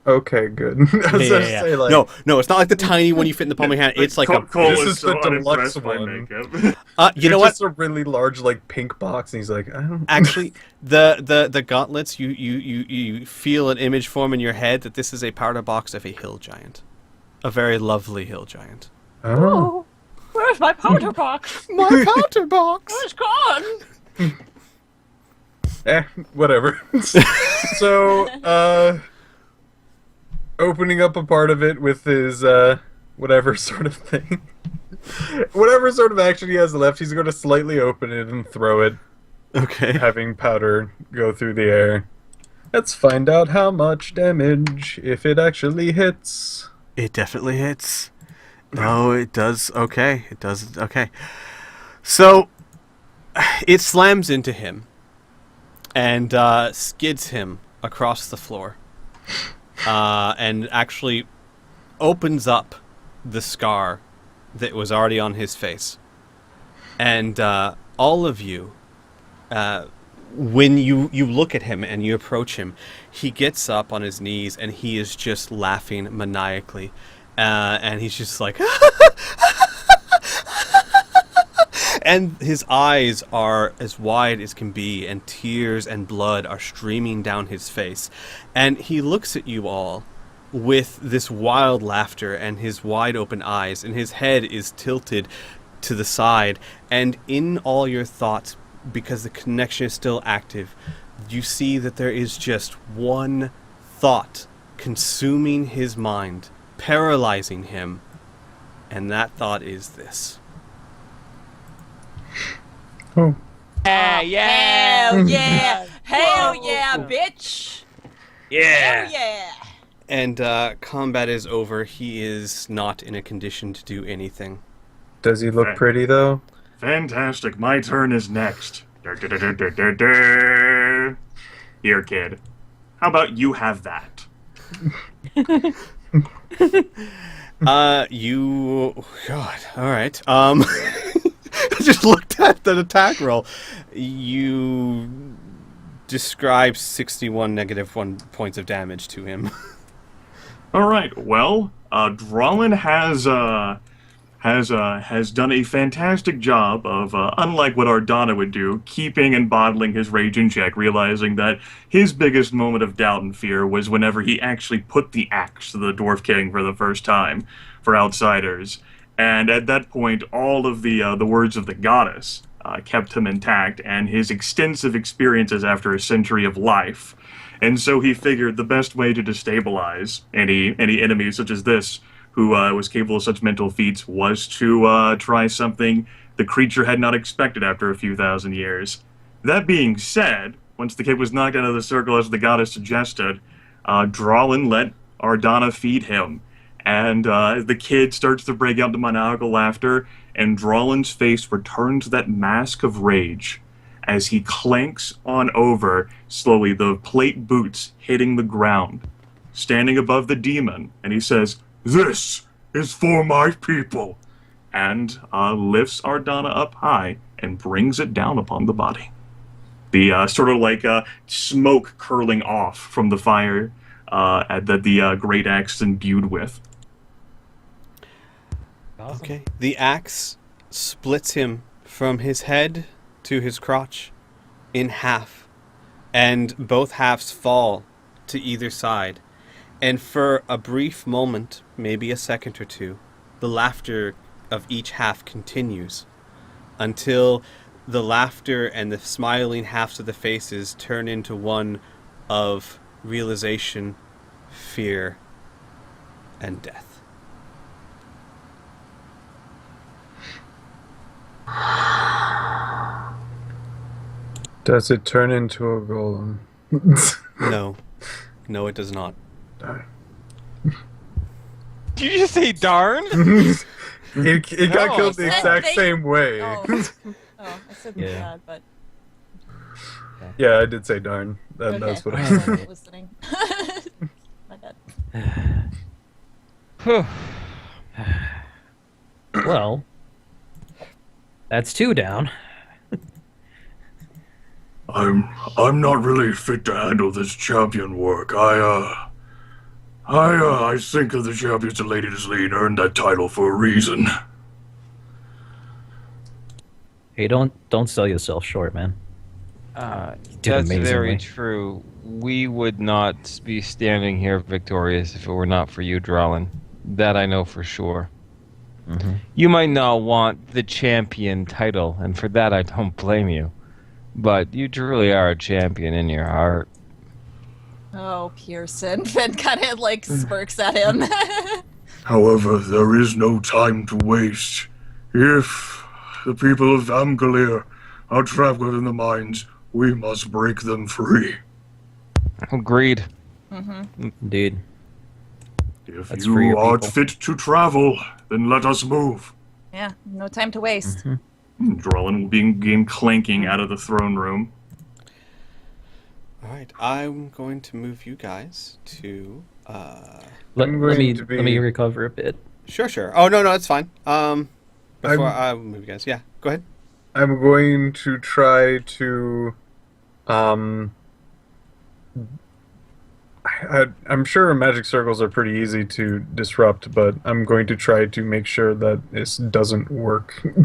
Okay, good. I was gonna say, like, No, it's not like the tiny one you fit in the palm of your hand. It's like Cole This was is so the deluxe unimpressed by one. makeup. you know it's what? just a really large, like, pink box, and he's like, I don't... Actually, the gauntlets, you feel an image form in your head that this is a powder box of a hill giant. A very lovely hill giant. Oh, where's my powder box? My powder box! It's gone. Whatever. So, opening up a part of it with his, whatever sort of thing. Whatever sort of action he has left, he's going to slightly open it and throw it, Okay. having powder go through the air. Let's find out how much damage, if it actually hits. It definitely hits. No, it does. Okay. It does. Okay. So, it slams into him. and skids him across the floor, and actually opens up the scar that was already on his face. And all of you, when you look at him and you approach him, he gets up on his knees and he is just laughing maniacally. And he's just like... And his eyes are as wide as can be, and tears and blood are streaming down his face. And he looks at you all with this wild laughter and his wide open eyes, and his head is tilted to the side. And in all your thoughts, because the connection is still active, you see that there is just one thought consuming his mind, paralyzing him. And that thought is this. Oh. Yeah, yeah. Hell yeah! Hell yeah, bitch! Yeah. Hell yeah! And combat is over. He is not in a condition to do anything. Does he look pretty though? Fantastic. My turn is next. Here, kid. How about you have that? God, alright. I just looked at the attack roll. You describe 61 -1 points of damage to him. All right. Well, Drolin has done a fantastic job of, unlike what Ardana would do, keeping and bottling his rage in check, realizing that his biggest moment of doubt and fear was whenever he actually put the axe to the Dwarf King for the first time for outsiders. And at that point, all of the words of the goddess kept him intact, and his extensive experiences after a century of life. And so he figured the best way to destabilize any enemy such as this, who was capable of such mental feats, was to try something the creature had not expected after a few thousand years. That being said, once the kid was knocked out of the circle as the goddess suggested, Drolin let Ardana feed him. And the kid starts to break out into maniacal laughter, and Drolin's face returns that mask of rage as he clanks on over, slowly, the plate boots hitting the ground, standing above the demon, and he says, "This is for my people," and lifts Ardana up high and brings it down upon the body. The sort of like smoke curling off from the fire that the great axe is imbued with. Awesome. Okay. The axe splits him from his head to his crotch in half, and both halves fall to either side. And for a brief moment, maybe a second or two, the laughter of each half continues until the laughter and the smiling halves of the faces turn into one of realization, fear, and death. Does it turn into a golem? No. No, it does not. Darn. Did you just say darn? It got No, killed the I said exact they- same way. Oh, I said Yeah. bad, but Yeah, I did say darn. okay. That's what I I wasn't listening. My bad. Whew. Well, that's 2 down. I'm not really fit to handle this champion work. I think of the champions and Ladies League earned that title for a reason. Hey, don't sell yourself short, man. did That's amazingly. very true. We would not be standing here victorious if it were not for you, Drolin. That I know for sure. Mhm. You might not want the champion title, and for that I don't blame you. But you truly are a champion in your heart. Oh, Pearson. Finn kind of like smirks at him. However, there is no time to waste. If the people of Amgalir are trapped within the mines, we must break them free. Agreed. Indeed. If That's for you your are people. fit to travel, then let us move. Yeah, no time to waste. Drolin will begin clanking out of the throne room. All right, I'm going to move you guys to. Let I'm me going to let me be- recover a bit. Sure. Oh no, it's fine. Before I'm- I move you guys, yeah, go ahead. I'm going to try to, um, I'm sure magic circles are pretty easy to disrupt, but I'm going to try to make sure that this doesn't work. When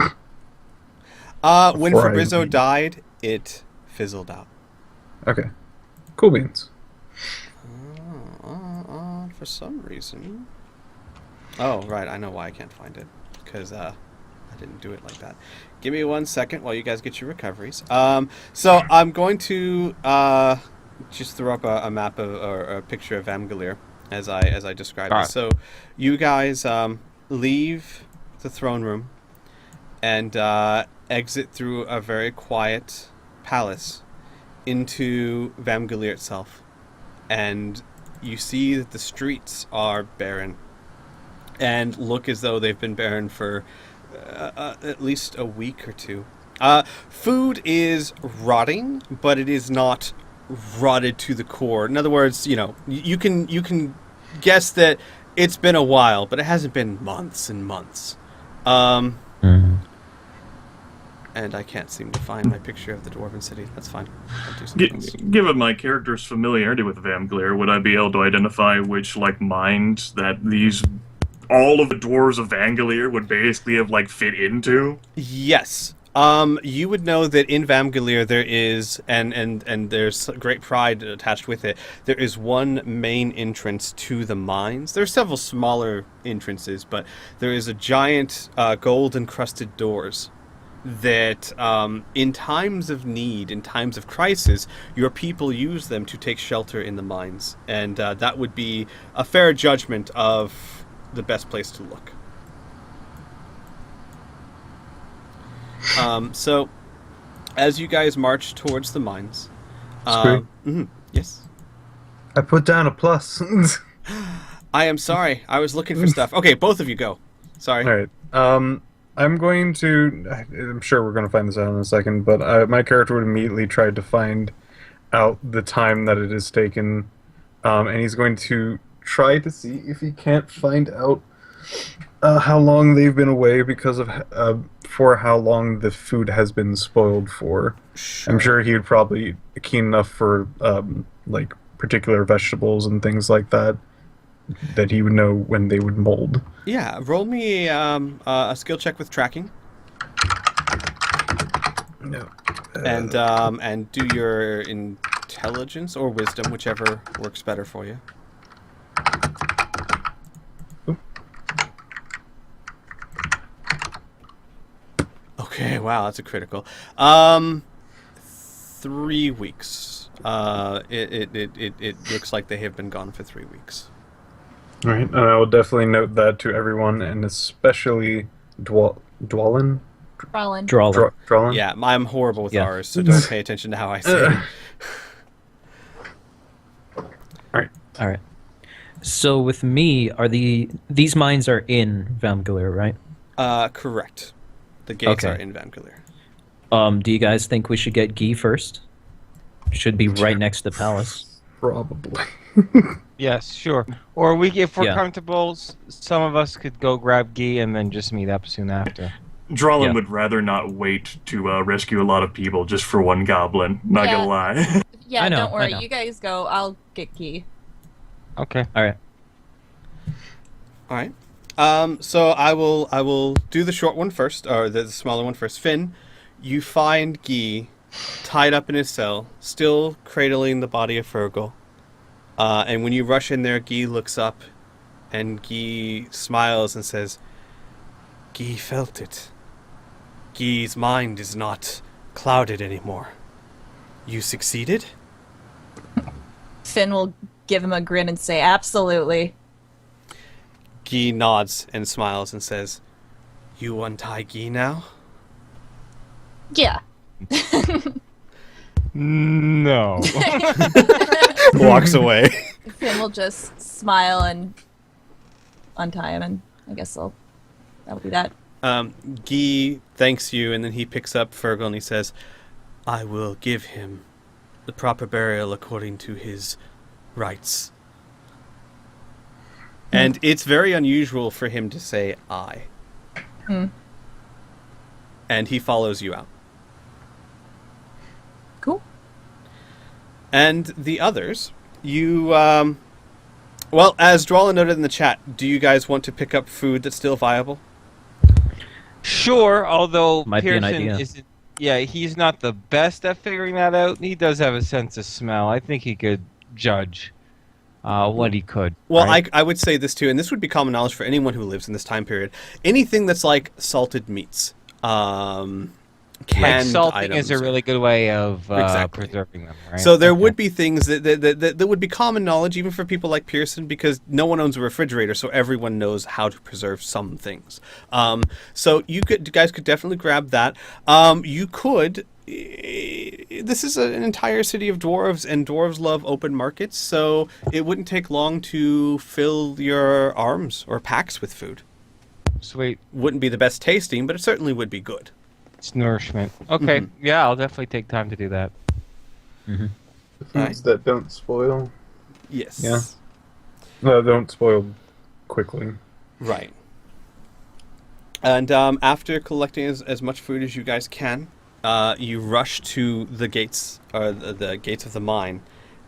Before I Fabrizzo leave. died, it fizzled out. Okay. Cool beans. For some reason. Oh, right. I know why I can't find it. Because I didn't do it like that. Give me 1 second while you guys get your recoveries. So I'm going to just throw up a map or a picture of Amgalir as I described All it. right. So you guys leave the throne room and exit through a very quiet palace into Vamgalir itself. And you see that the streets are barren and look as though they've been barren for at least a week or two. Food is rotting, but it is not rotted to the core. In other words, you can guess that it's been a while, but it hasn't been months and months. And I can't seem to find my picture of the Dwarven City. That's fine. I'll do something else. Given my character's familiarity with Vamglir, would I be able to identify which mind that all of the dwarves of Vamglir would basically have fit into? Yes. You would know that in Vamgalir there is, and there's great pride attached with it, there is one main entrance to the mines. There are several smaller entrances, but there is a giant gold-encrusted doors that in times of need, in times of crisis, your people use them to take shelter in the mines. And that would be a fair judgment of the best place to look. So, as you guys march towards the mines... yes? I put down a plus. I am sorry. I was looking for stuff. Okay, both of you go. Sorry. Alright. I'm going to... I'm sure we're going to find this out in a second, but my character would immediately try to find out the time that it has taken, and he's going to try to see if he can't find out how long they've been away because of for how long the food has been spoiled for. Sure. I'm sure he would probably be keen enough for particular vegetables and things like that he would know when they would mold. Yeah, roll me a skill check with tracking. No. And do your intelligence or wisdom, whichever works better for you. Okay, wow, that's a critical. 3 weeks. It looks like they have been gone for 3 weeks. All right, and I will definitely note that to everyone, and especially Dwalin. Rollin. Drawlin? Yeah, I'm horrible with Yeah. ours, so don't pay attention to how I say it. All right. So with me, these mines are in Vamgalir, right? Correct. The gates Okay. are in Vamgalir. Do you guys think we should get Guy first? Should be right next to the palace. Probably. Yes, sure. Or if we're Yeah. comfortable, some of us could go grab Guy and then just meet up soon after. Drolin Yeah. would rather not wait to rescue a lot of people just for one goblin. Not Yeah. gonna lie. Yeah, I know, don't worry. I know. You guys go. I'll get Key. Okay. All right. All right. So I will do the short one first, or the smaller one first. Finn, you find Guy tied up in his cell, still cradling the body of Fergal. And when you rush in there, Guy looks up, and Guy smiles and says, "Guy felt it. Guy's mind is not clouded anymore. You succeeded?" Finn will give him a grin and say, "Absolutely." Guy nods and smiles and says, "You untie Guy now?" Yeah. No. Walks away. Finn will just smile and untie him, and I guess that'll be that. Guy thanks you, and then he picks up Fergal and he says, "I will give him the proper burial according to his rites. And it's very unusual for him to say I. And he follows you out. Cool. And the others, you, well, as Drawlin noted in the chat, do you guys want to pick up food that's still viable? Sure, although Might be an Pearson idea. isn't. Yeah, he's not the best at figuring that out. He does have a sense of smell. I think he could judge what he could. Well, right? I would say this too, and this would be common knowledge for anyone who lives in this time period. Anything that's like salted meats, canned like salting items. is a really good way of Exactly. preserving them, right? So there Okay. would be things that would be common knowledge even for people like Pearson, because no one owns a refrigerator, so everyone knows how to preserve some things. So you guys could definitely grab that. You could. This is an entire city of dwarves, and dwarves love open markets, so it wouldn't take long to fill your arms or packs with food. Sweet. Wouldn't be the best tasting, but it certainly would be good. It's nourishment. Okay, yeah, I'll definitely take time to do that. Foods that don't spoil. Yes. Yeah. No, don't spoil quickly. Right. And after collecting as much food as you guys can, you rush to the gates, or the gates of the mine,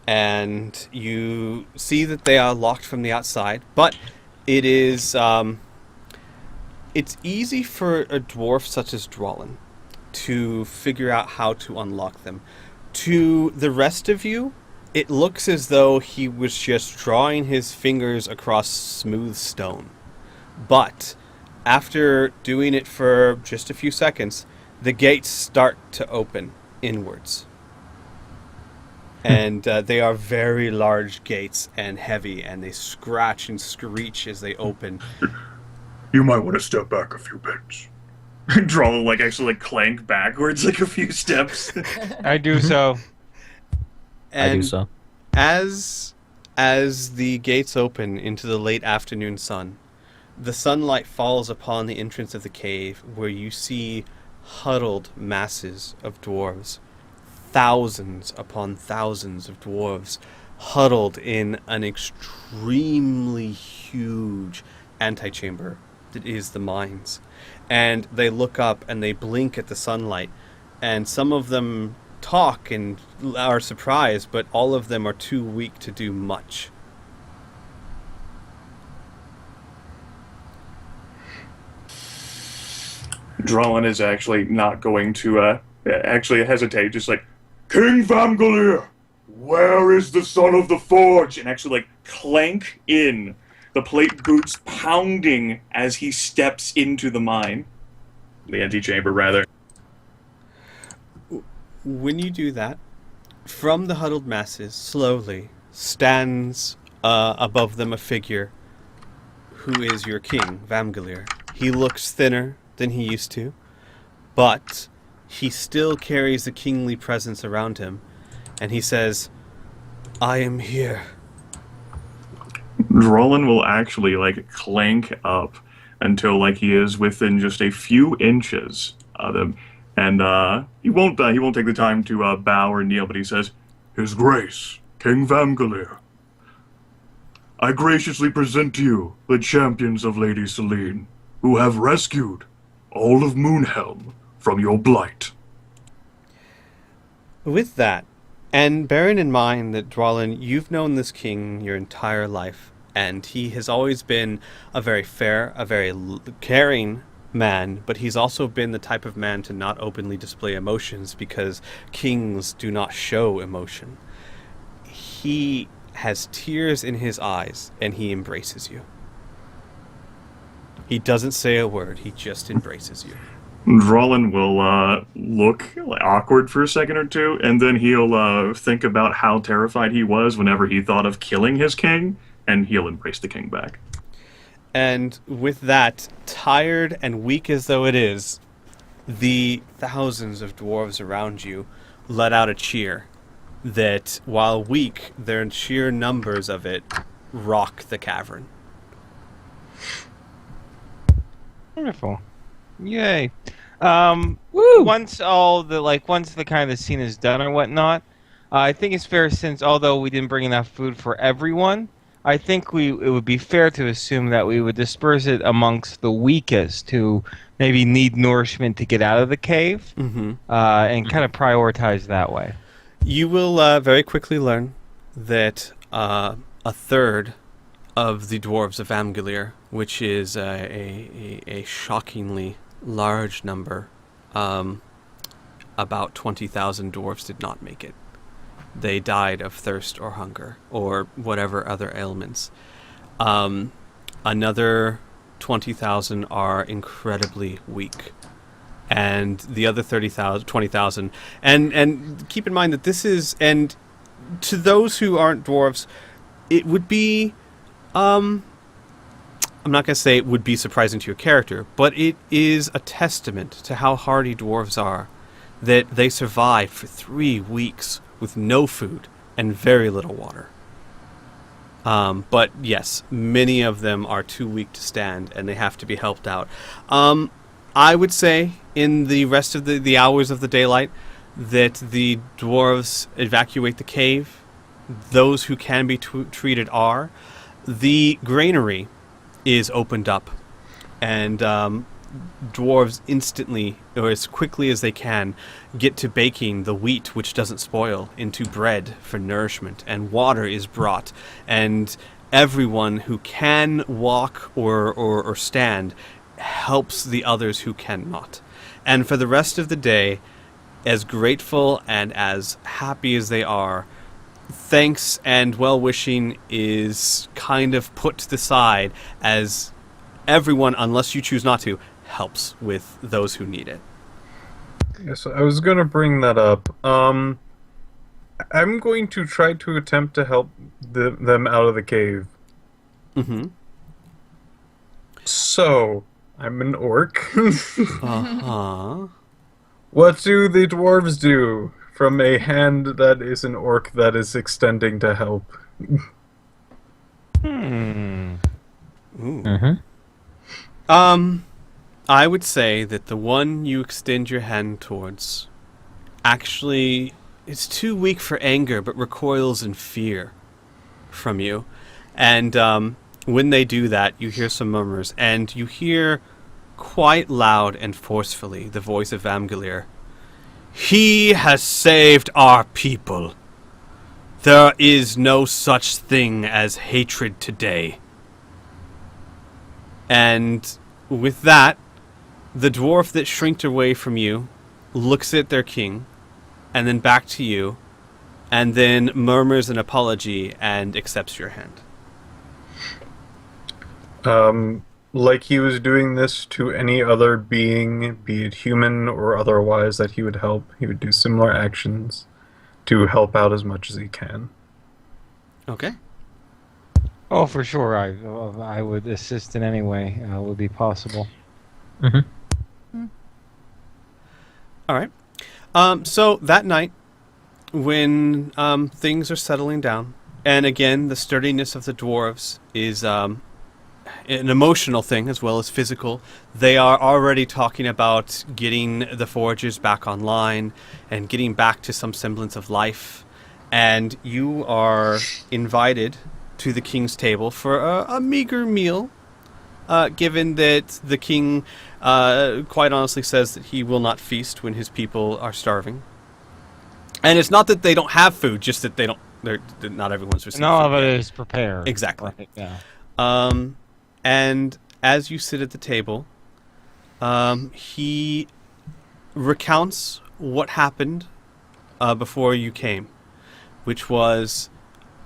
and you see that they are locked from the outside, but it is it's easy for a dwarf such as Drawlin to figure out how to unlock them. To the rest of you, it looks as though he was just drawing his fingers across smooth stone. But after doing it for just a few seconds, the gates start to open inwards. And they are very large gates and heavy, and they scratch and screech as they open. You might want to step back a few bits. Draw actually clank backwards a few steps. I do so. And I do so. As the gates open into the late afternoon sun, the sunlight falls upon the entrance of the cave, where you see huddled masses of dwarves. Thousands upon thousands of dwarves huddled in an extremely huge antechamber that is the mines. And they look up and they blink at the sunlight, and some of them talk and are surprised, but all of them are too weak to do much. Drawlin is actually not going to actually hesitate, just like, King Vamgalir, where is the son of the forge? And actually clank in, the plate boots pounding as he steps into the mine. The antechamber, rather. When you do that, from the huddled masses, slowly stands above them a figure who is your king, Vamgalir. He looks thinner than he used to, but he still carries a kingly presence around him, and he says, I am here. Drawlin will actually clank up until he is within just a few inches of him, and he won't take the time to bow or kneel, but he says, His Grace, King Vamgalir, I graciously present to you the champions of Lady Selene, who have rescued all of Moonhelm from your blight. With that, and bearing in mind that, Drawlin, you've known this king your entire life, and he has always been a very fair, a very caring man, but he's also been the type of man to not openly display emotions, because kings do not show emotion. He has tears in his eyes, and he embraces you. He doesn't say a word, he just embraces you. Drawlin will look awkward for a second or two, and then he'll think about how terrified he was whenever he thought of killing his king, and he'll embrace the king back. And with that, tired and weak as though it is, the thousands of dwarves around you let out a cheer that, while weak, their sheer numbers of it rock the cavern. Wonderful. Yay. Once all the once the kind of scene is done or whatnot, I think it's fair since although we didn't bring enough food for everyone, I think it would be fair to assume that we would disperse it amongst the weakest who maybe need nourishment to get out of the cave, and kind of prioritize that way. You will very quickly learn that a third of the dwarves of Amgalir, which is a shockingly large number, about 20,000 dwarves did not make it. They died of thirst or hunger or whatever other ailments. Another 20,000 are incredibly weak. And the other 20,000, and keep in mind that this is, and to those who aren't dwarves, it would be, I'm not going to say it would be surprising to your character, but it is a testament to how hardy dwarves are, that they survive for 3 weeks with no food and very little water. But yes, many of them are too weak to stand, and they have to be helped out. I would say in the rest of the hours of the daylight that the dwarves evacuate the cave. Those who can be treated are. The granary is opened up, and dwarves instantly, or as quickly as they can, get to baking the wheat, which doesn't spoil, into bread for nourishment, and water is brought, and everyone who can walk or stand helps the others who cannot. And for the rest of the day, as grateful and as happy as they are, thanks and well-wishing is kind of put to the side as everyone, unless you choose not to, helps with those who need it. Yes, I was going to bring that up. I'm going to try to attempt to help them out of the cave. Mm-hmm. So, I'm an orc. Uh-huh. What do the dwarves do from a hand that is an orc that is extending to help? Ooh. Mm-hmm. I would say that the one you extend your hand towards actually is too weak for anger, but recoils in fear from you. And when they do that, you hear some murmurs, and you hear quite loud and forcefully the voice of Amgalir. He has saved our people. There is no such thing as hatred today. And with that, the dwarf that shrinked away from you looks at their king, and then back to you, and then murmurs an apology and accepts your hand. Like he was doing this to any other being, be it human or otherwise, that he would help. He would do similar actions to help out as much as he can. Okay. Oh, for sure. I would assist in any way would be possible. Mm-hmm. All right. So that night, when things are settling down, and again, the sturdiness of the dwarves is an emotional thing as well as physical. They are already talking about getting the foragers back online and getting back to some semblance of life. And you are invited to the king's table for a meager meal, given that the king quite honestly says that he will not feast when his people are starving. And it's not that they don't have food, just that not everyone's receiving And all food of it yet. is prepared. Exactly. Right, yeah. And as you sit at the table, he recounts what happened before you came, which was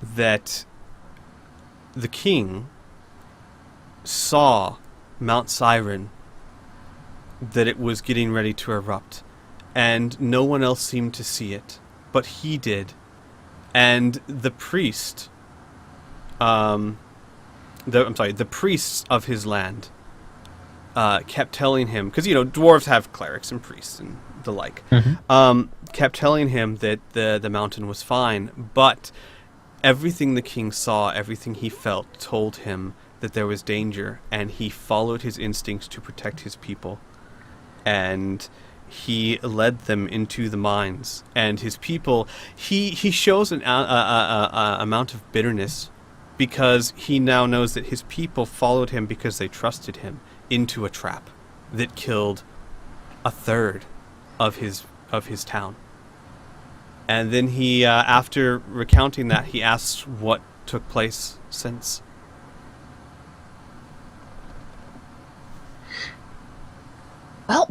that the king saw Mount Siren, that it was getting ready to erupt, and no one else seemed to see it, but he did. And the priest, the priests of his land kept telling him, because, dwarves have clerics and priests and the like, kept telling him that the mountain was fine, but everything the king saw, everything he felt, told him that there was danger, and he followed his instincts to protect his people. And he led them into the mines, and his people, he shows an amount of bitterness because he now knows that his people followed him because they trusted him into a trap that killed a third of his town. And then he, after recounting that, he asks what took place since. Well,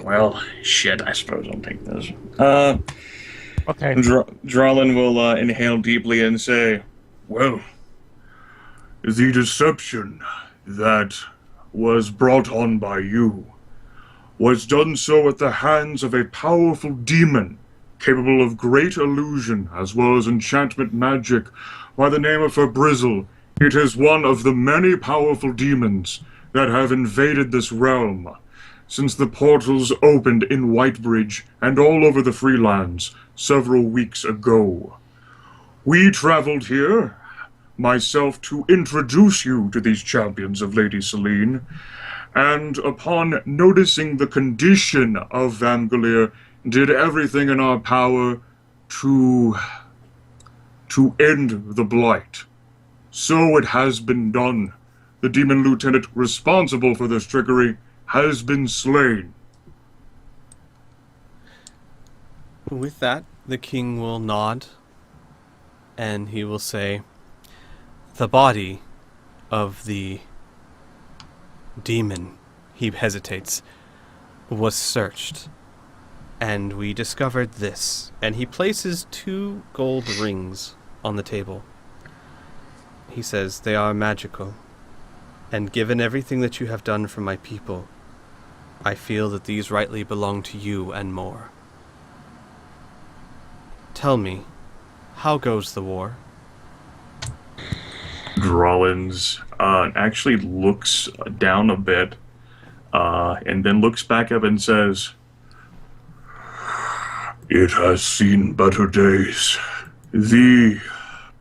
Well, shit, I suppose I'll take this. Okay. Drolin will inhale deeply and say, well, the deception that was brought on by you was done so at the hands of a powerful demon capable of great illusion as well as enchantment magic by the name of Fabrizzle. It is one of the many powerful demons that have invaded this realm since the portals opened in Whitebridge and all over the Freelands several weeks ago. We traveled here, myself, to introduce you to these champions of Lady Selene, and upon noticing the condition of Vamgalir, did everything in our power to end the blight. So it has been done. The demon lieutenant responsible for this trickery has been slain. With that, the king will nod, and he will say, the body of the demon, he hesitates, was searched, and we discovered this. And he places 2 gold rings on the table. He says, they are magical, and given everything that you have done for my people, I feel that these rightly belong to you and more. Tell me, how goes the war? Drollins actually looks down a bit, and then looks back up and says, it has seen better days. The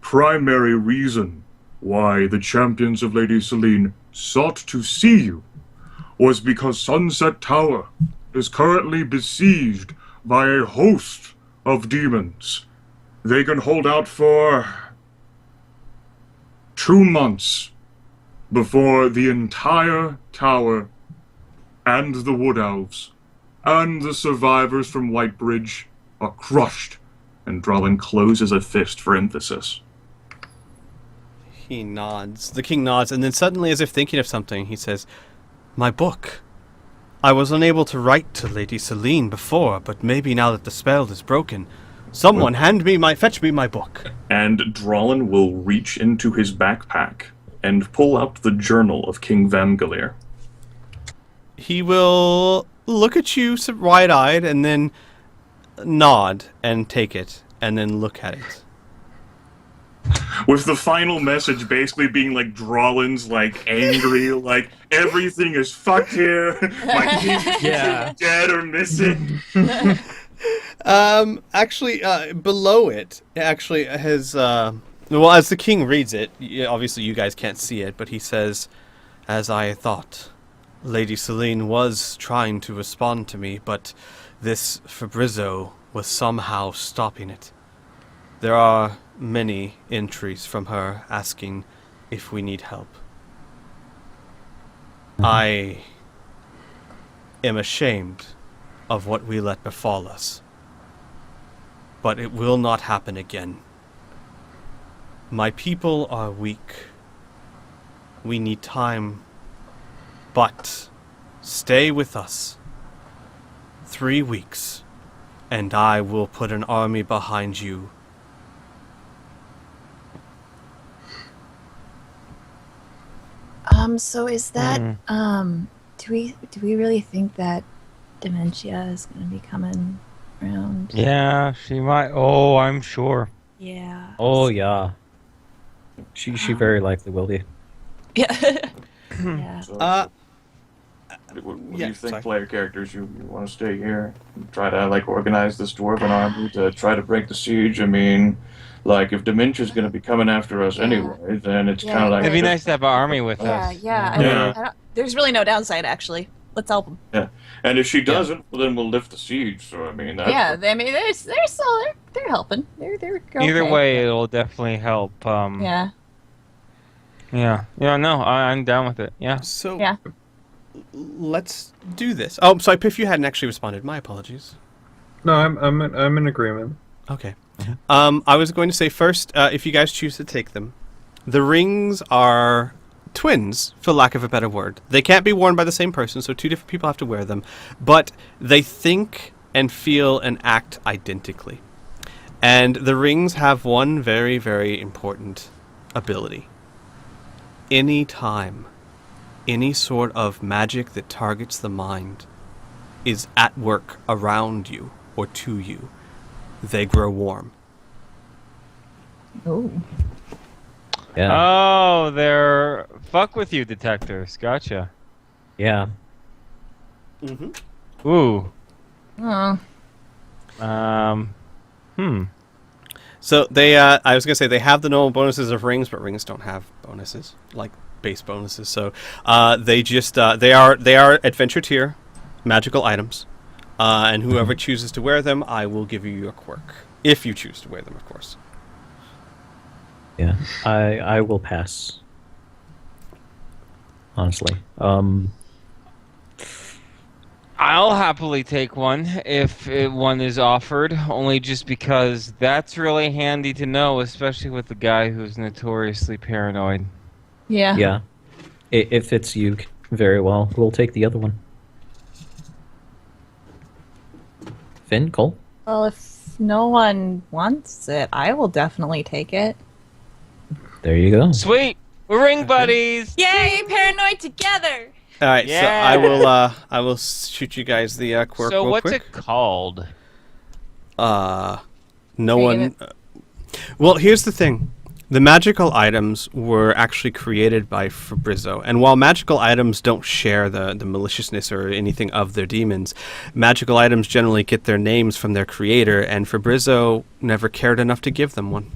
primary reason why the champions of Lady Selene sought to see you was because Sunset Tower is currently besieged by a host of demons. They can hold out for 2 months before the entire tower and the Wood Elves and the survivors from Whitebridge are crushed. And Drollin closes a fist for emphasis. He nods. The king nods, and then suddenly, as if thinking of something, he says, my book. I was unable to write to Lady Selene before, but maybe now that the spell is broken, someone fetch me my book. And Drollin will reach into his backpack and pull out the journal of King Vamgalir. He will look at you wide-eyed and then nod and take it and then look at it. With the final message basically being like Drollin's like angry, like everything is fucked here. My king's dead or missing. Actually, below it, actually has, well, as the king reads it, obviously you guys can't see it, but he says, as I thought, Lady Selene was trying to respond to me, but this Fabrizio was somehow stopping it. There are many entries from her asking if we need help. I am ashamed of what we let befall us, but it will not happen again. My people are weak. We need time, but stay with us. 3 weeks, and I will put an army behind you. So is that, do we really think that dementia is going to be coming around? Yeah, she might. Oh, I'm sure. Yeah. Oh yeah. She very likely will be. Yeah. Yeah. So, what do yeah, you think, sorry. player characters? You want to stay here and try to like organize this dwarven army to try to break the siege? I mean, like if Dementia's going to be coming after us anyway, then it's Yeah, kind of like It'd be nice to have an army with Yeah, us. yeah. Yeah. I don't, there's really no downside, actually. Let's help them. Yeah. And if she doesn't, well, then we'll lift the siege. So I mean, that's Yeah, I mean, they're still they're helping. They're okay. Either way, it'll definitely help. Yeah. Yeah. Yeah. No, I'm down with it. Yeah. So Yeah. let's do this. Oh, sorry, Piff, you hadn't actually responded. My apologies. No, I'm in agreement. Okay. I was going to say first, if you guys choose to take them, the rings are twins, for lack of a better word. They can't be worn by the same person, so two different people have to wear them, but they think and feel and act identically. And the rings have one very, very important ability. Any time any sort of magic that targets the mind is at work around you or to you, they grow warm. Oh. Yeah. Oh, they're fuck with you detectors. Gotcha. Yeah. Mm-hmm. Ooh. Oh. So they, I was gonna say they have the normal bonuses of rings, but rings don't have bonuses like base bonuses. So they just they are adventure tier magical items, and whoever chooses to wear them, I will give you your quirk if you choose to wear them, of course. Yeah. I will pass. Honestly. I'll happily take one if one is offered, only just because that's really handy to know, especially with the guy who's notoriously paranoid. Yeah. Yeah. It fits you very well. We'll take the other one. Finn, Cole? Well, if no one wants it, I will definitely take it. There you go. Sweet! We're ring buddies! Yay, paranoid together! All right, Yeah. so I will shoot you guys the quirk So real what's quick. it called? No Name one. Well, here's the thing. The magical items were actually created by Fabrizio, and while magical items don't share the maliciousness or anything of their demons, magical items generally get their names from their creator, and Fabrizio never cared enough to give them one.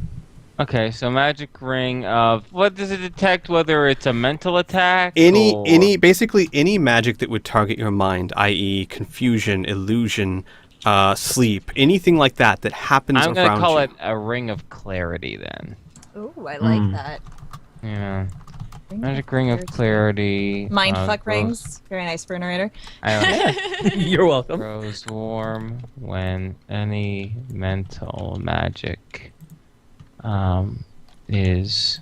Okay, so magic ring of what does it detect? Whether it's a mental attack? Basically any magic that would target your mind, i.e., confusion, illusion, sleep, anything like that happens I'm around gonna call you. it a ring of clarity then. Ooh, I like that. Yeah. Magic ring of clarity. Mindfuck rings. Very nice for a narrator. I like You're welcome. grows warm when any mental magic is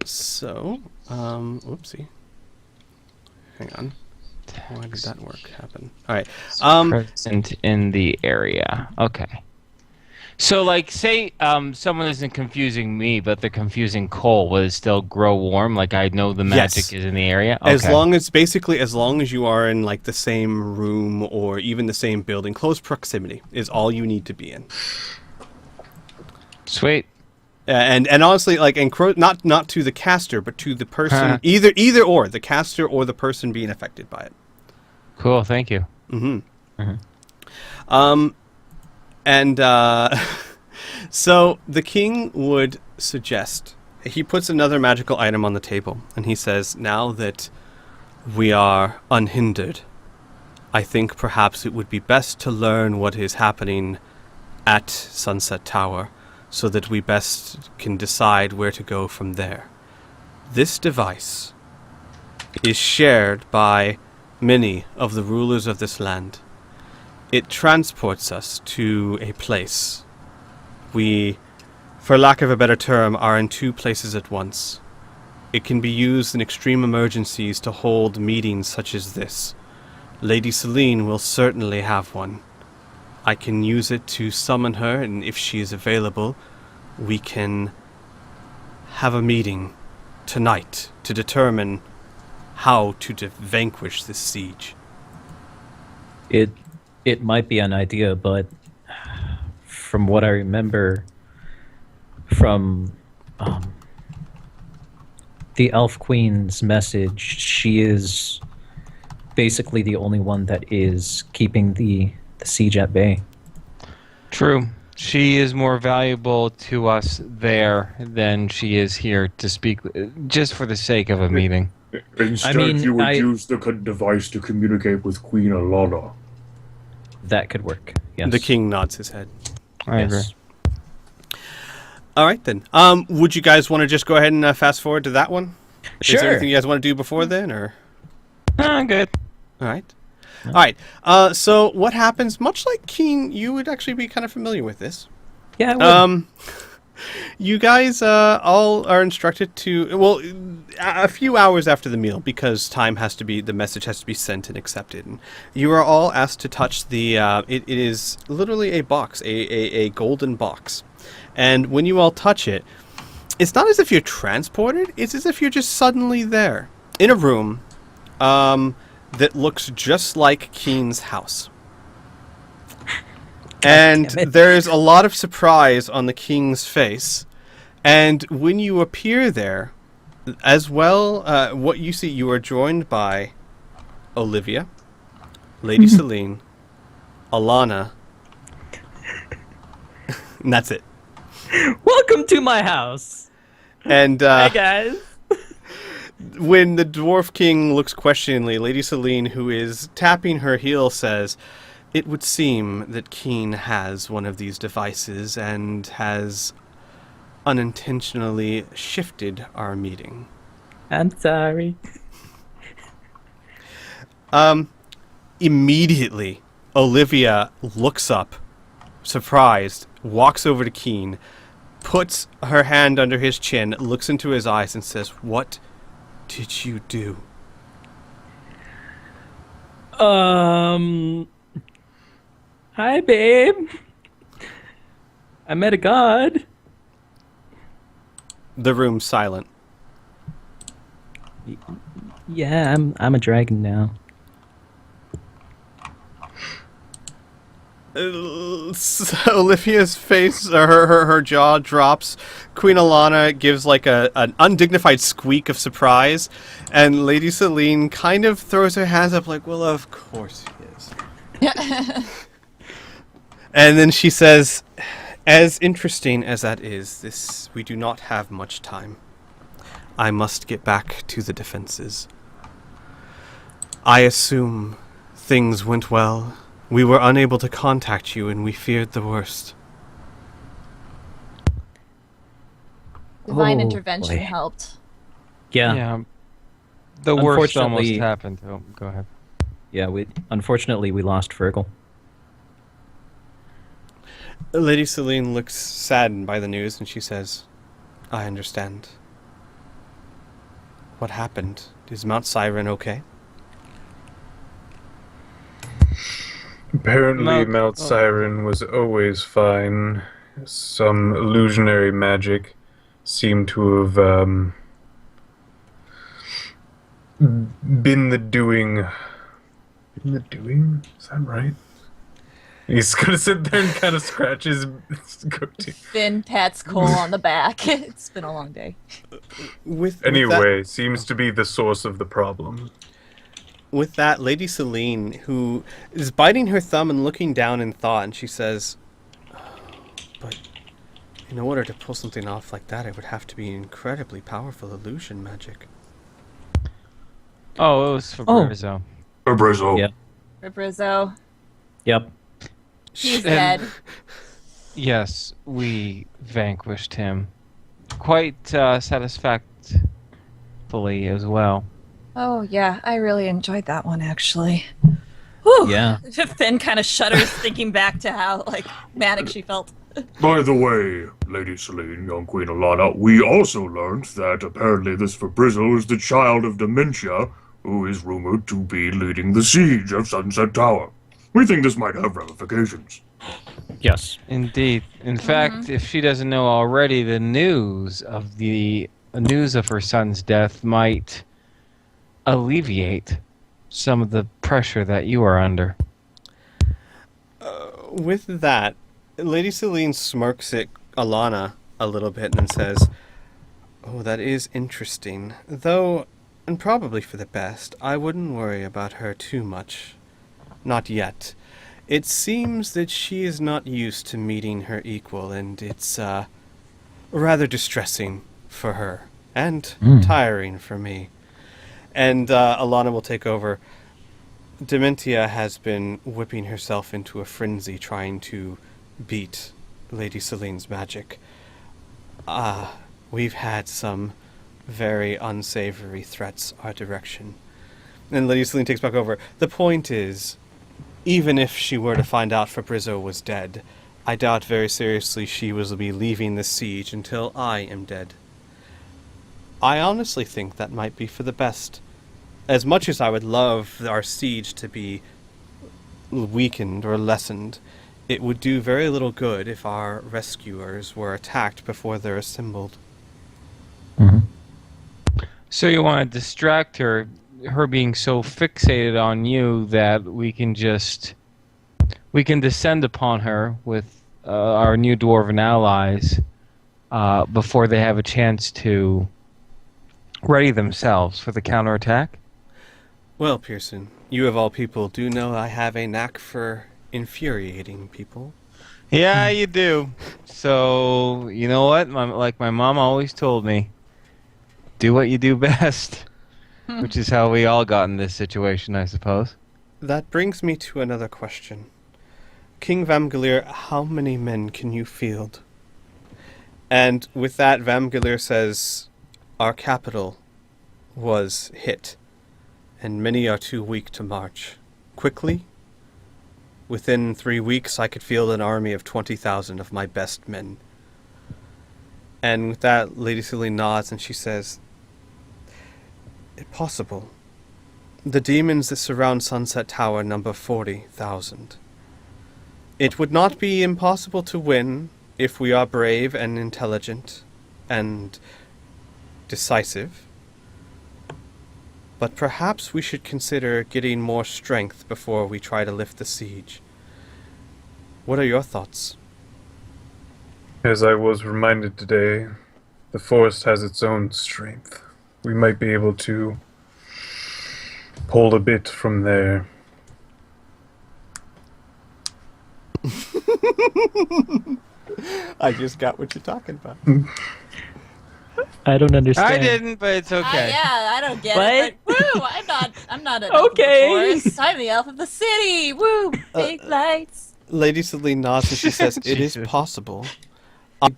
So, whoopsie. Hang on. Why did that work happen? All right. present in the area. Okay. So, like, say someone isn't confusing me, but they're confusing Cole. Will it still grow warm? Like, I know the magic Yes. is in the area? Okay. As long as you are in like the same room or even the same building, close proximity is all you need to be in. Sweet. And honestly, like not to the caster, but to the person, either or the caster or the person being affected by it. Cool, thank you. And so the king would suggest, he puts another magical item on the table, and he says, now that we are unhindered, I think perhaps it would be best to learn what is happening at Sunset Tower, so that we best can decide where to go from there. This device is shared by many of the rulers of this land. It transports us to a place. We, for lack of a better term, are in two places at once. It can be used in extreme emergencies to hold meetings such as this. Lady Celine will certainly have one. I can use it to summon her, and if she is available, we can have a meeting tonight to determine how to vanquish this siege. It might be an idea, but from what I remember from the Elf Queen's message, she is basically the only one that is keeping the siege at bay. True. She is more valuable to us there than she is here to speak, just for the sake of a meeting. Instead, mean, you would I- use the device to communicate with Queen Alana. That could work. Yes. The king nods his head. I agree. Yes. All right, then. Would you guys want to just go ahead and fast forward to that one? Sure. Is there anything you guys want to do before then, or? Good. All right. All right. So what happens, much like Keen, you would actually be kind of familiar with this. Yeah. I would. You guys all are instructed to, well, a few hours after the meal, because the message has to be sent and accepted. And you are all asked to touch the, it is literally a box, a golden box. And when you all touch it, it's not as if you're transported, it's as if you're just suddenly there, in a room that looks just like Keen's house. And damn it. there's a lot of surprise on the king's face. And when you appear there, as well, what you see, you are joined by Olivia, Lady Celine, Alana, and that's it. Welcome to my house. And Hi guys. when the dwarf king looks questioningly, Lady Celine, who is tapping her heel, says, "It would seem that Keen has one of these devices and has unintentionally shifted our meeting." I'm sorry. Immediately, Olivia looks up, surprised, walks over to Keen, puts her hand under his chin, looks into his eyes, and says, "What did you do?" Hi, babe. I met a god. The room's silent. Yeah, I'm a dragon now. Olivia's face, her jaw drops. Queen Alana gives like an undignified squeak of surprise, and Lady Celine kind of throws her hands up like, "Well, of course he is." And then she says, "As interesting as that is, we do not have much time. I must get back to the defenses. I assume things went well. We were unable to contact you, and we feared the worst." Divine Oh, intervention boy. helped. Yeah. The worst almost Unfortunately- happened. Oh, go ahead. Yeah. Unfortunately we lost Virgil. Lady Celine looks saddened by the news, and she says, "I understand. What happened? Is Mount Siren okay?" Apparently, Mount Siren was always fine. Some illusionary magic seemed to have been the doing. Been the doing? Is that right? He's gonna sit there and kind of scratch his goatee. Finn pats Cole on the back. It's been a long day. Anyway, seems to be the source of the problem. With that, Lady Celine, who is biting her thumb and looking down in thought, and she says, "But in order to pull something off like that, it would have to be incredibly powerful illusion magic." Oh, it was for Oh. Brizzo. Abrazo. Yeah. Rizzo, Yep. he's And- dead. Yes, we vanquished him. Quite satisfactorily as well. Oh yeah, I really enjoyed that one actually. Whew. Yeah. Finn kind of shudders thinking back to how like manic she felt. By the way, Lady Celine, young Queen Alana, we also learned that apparently this Fabrizo is the child of Dementia, who is rumored to be leading the siege of Sunset Tower. We think this might have ramifications. Yes. Indeed. In fact, if she doesn't know already, the news of her son's death might alleviate some of the pressure that you are under. With that, Lady Celine smirks at Alana a little bit and says, "Oh, that is interesting. Though, and probably for the best, I wouldn't worry about her too much. Not yet. It seems that she is not used to meeting her equal, and it's rather distressing for her, and tiring for me. And Alana will take over. Dementia has been whipping herself into a frenzy trying to beat Lady Celine's magic. We've had some very unsavory threats our direction. And Lady Celine takes back over. The point is, even if she were to find out Fabrizio was dead, I doubt very seriously she will be leaving the siege until I am dead. I honestly think that might be for the best. As much as I would love our siege to be weakened or lessened, it would do very little good if our rescuers were attacked before they're assembled. So you want to distract her being so fixated on you that we can descend upon her with our new dwarven allies before they have a chance to ready themselves for the counterattack? Well, Pearson, you of all people do know I have a knack for infuriating people. Yeah, you do. So, you know what? Like my mom always told me, do what you do best. Which is how we all got in this situation, I suppose. That brings me to another question. King Vamgalir, how many men can you field? And with that, Vamgalir says, our capital was hit, and many are too weak to march. Quickly, within 3 weeks, I could field an army of 20,000 of my best men. And with that, Lady Celine nods and she says, possible. The demons that surround Sunset Tower number 40,000. It would not be impossible to win if we are brave and intelligent and decisive. But perhaps we should consider getting more strength before we try to lift the siege. What are your thoughts? As I was reminded today, the forest has its own strength. We might be able to pull a bit from there. I just got what you're talking about. I don't understand. I didn't, but it's okay. Yeah, I don't get What? it. But woo, I'm not an elf of the Okay. forest. I'm the elf of the city. Woo, big lights. Lady Celine nods and she says, it is Jesus. possible. I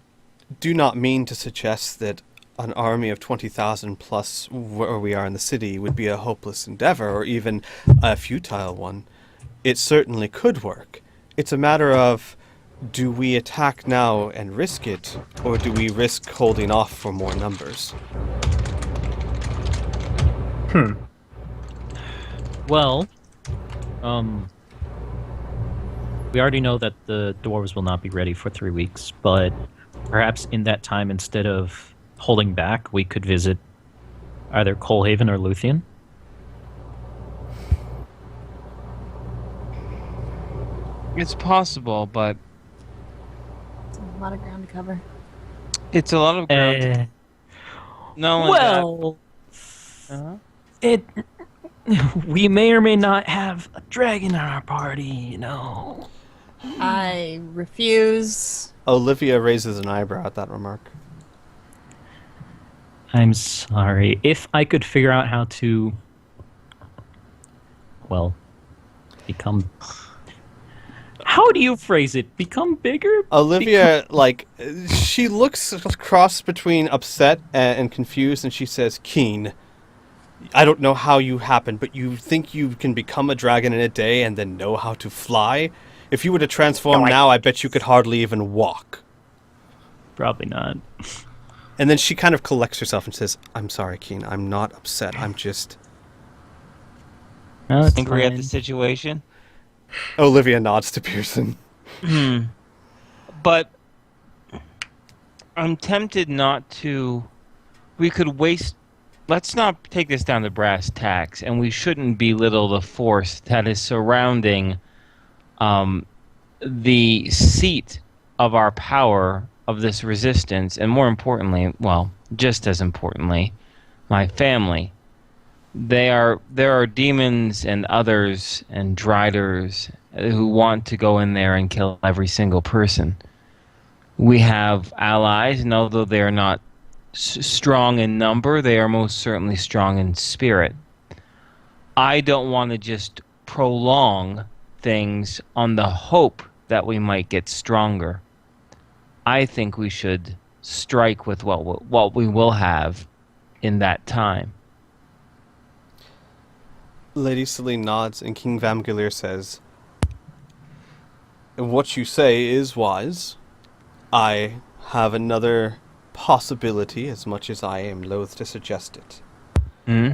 do not mean to suggest that an army of 20,000 plus where we are in the city would be a hopeless endeavor or even a futile one. It certainly could work. It's a matter of, do we attack now and risk it, or do we risk holding off for more numbers? Well, we already know that the dwarves will not be ready for 3 weeks, but perhaps in that time, instead of holding back, we could visit either Coalhaven or Luthien. It's possible, but It's a lot of ground to cover. it's a lot of ground. No one. Well, it. We may or may not have a dragon in our party, you know. I refuse. Olivia raises an eyebrow at that remark. I'm sorry. If I could figure out how to, well, become. How do you phrase it? Become bigger? Olivia, she looks across between upset and confused, and she says, Keen, I don't know how you happened, but you think you can become a dragon in a day and then know how to fly? If you were to transform now, I bet you could hardly even walk. Probably not. And then she kind of collects herself and says, I'm sorry, Keen, I'm not upset, I'm just... No, it's Angry at fine. the situation. Olivia nods to Pearson. But I'm tempted not to. We could waste. Let's not take this down to brass tacks, and we shouldn't belittle the force that is surrounding the seat of our power of this resistance, and more importantly, well, just as importantly, my family. There are demons and others and driders who want to go in there and kill every single person. We have allies, and although they are not strong in number, they are most certainly strong in spirit. I don't want to just prolong things on the hope that we might get stronger. I think we should strike with what we will have in that time. Lady Celine nods, and King Vamgilir says, "What you say is wise. I have another possibility, as much as I am loath to suggest it. Hmm?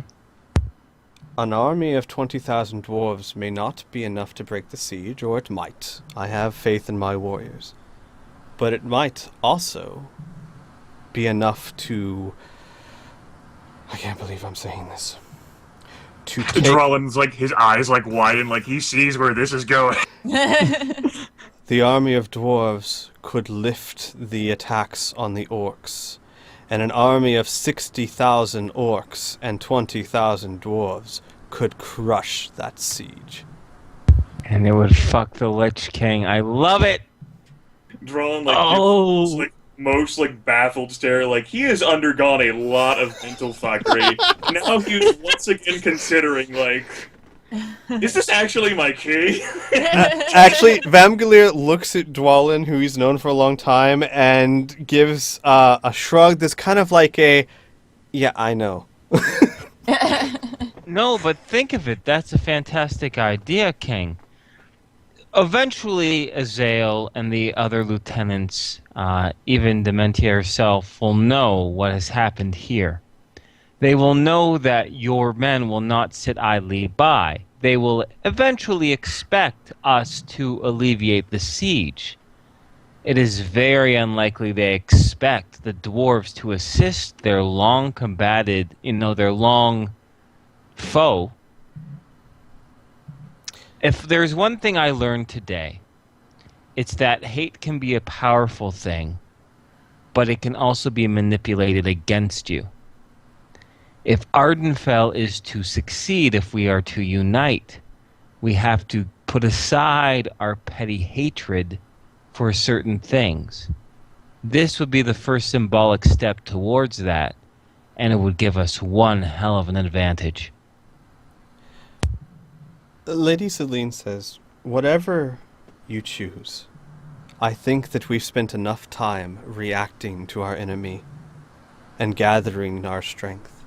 An army of 20,000 dwarves may not be enough to break the siege, or it might. I have faith in my warriors. But it might also be enough to... I can't believe I'm saying this. To take... Drollin's like, his eyes like widen, like he sees where this is going. The army of dwarves could lift the attacks on the orcs, and an army of 60,000 orcs and 20,000 dwarves could crush that siege." And it would fuck the Lich King. I love it! Drollin like Oh. gives, like most like baffled stare, like he has undergone a lot of mental fuckery. Now he's once again considering, like, is this actually my key? Actually, Vamgilir looks at Dwalin, who he's known for a long time, and gives a shrug that's kind of like a, "Yeah, I know." No, but think of it. That's a fantastic idea, King. Eventually, Azael and the other lieutenants, even Dementier herself, will know what has happened here. They will know that your men will not sit idly by. They will eventually expect us to alleviate the siege. It is very unlikely they expect the dwarves to assist their long combated, their long foe. If there's one thing I learned today, it's that hate can be a powerful thing, but it can also be manipulated against you. If Ardenfell is to succeed, if we are to unite, we have to put aside our petty hatred for certain things. This would be the first symbolic step towards that, and it would give us one hell of an advantage. Lady Celine says, "Whatever you choose, I think that we've spent enough time reacting to our enemy and gathering our strength.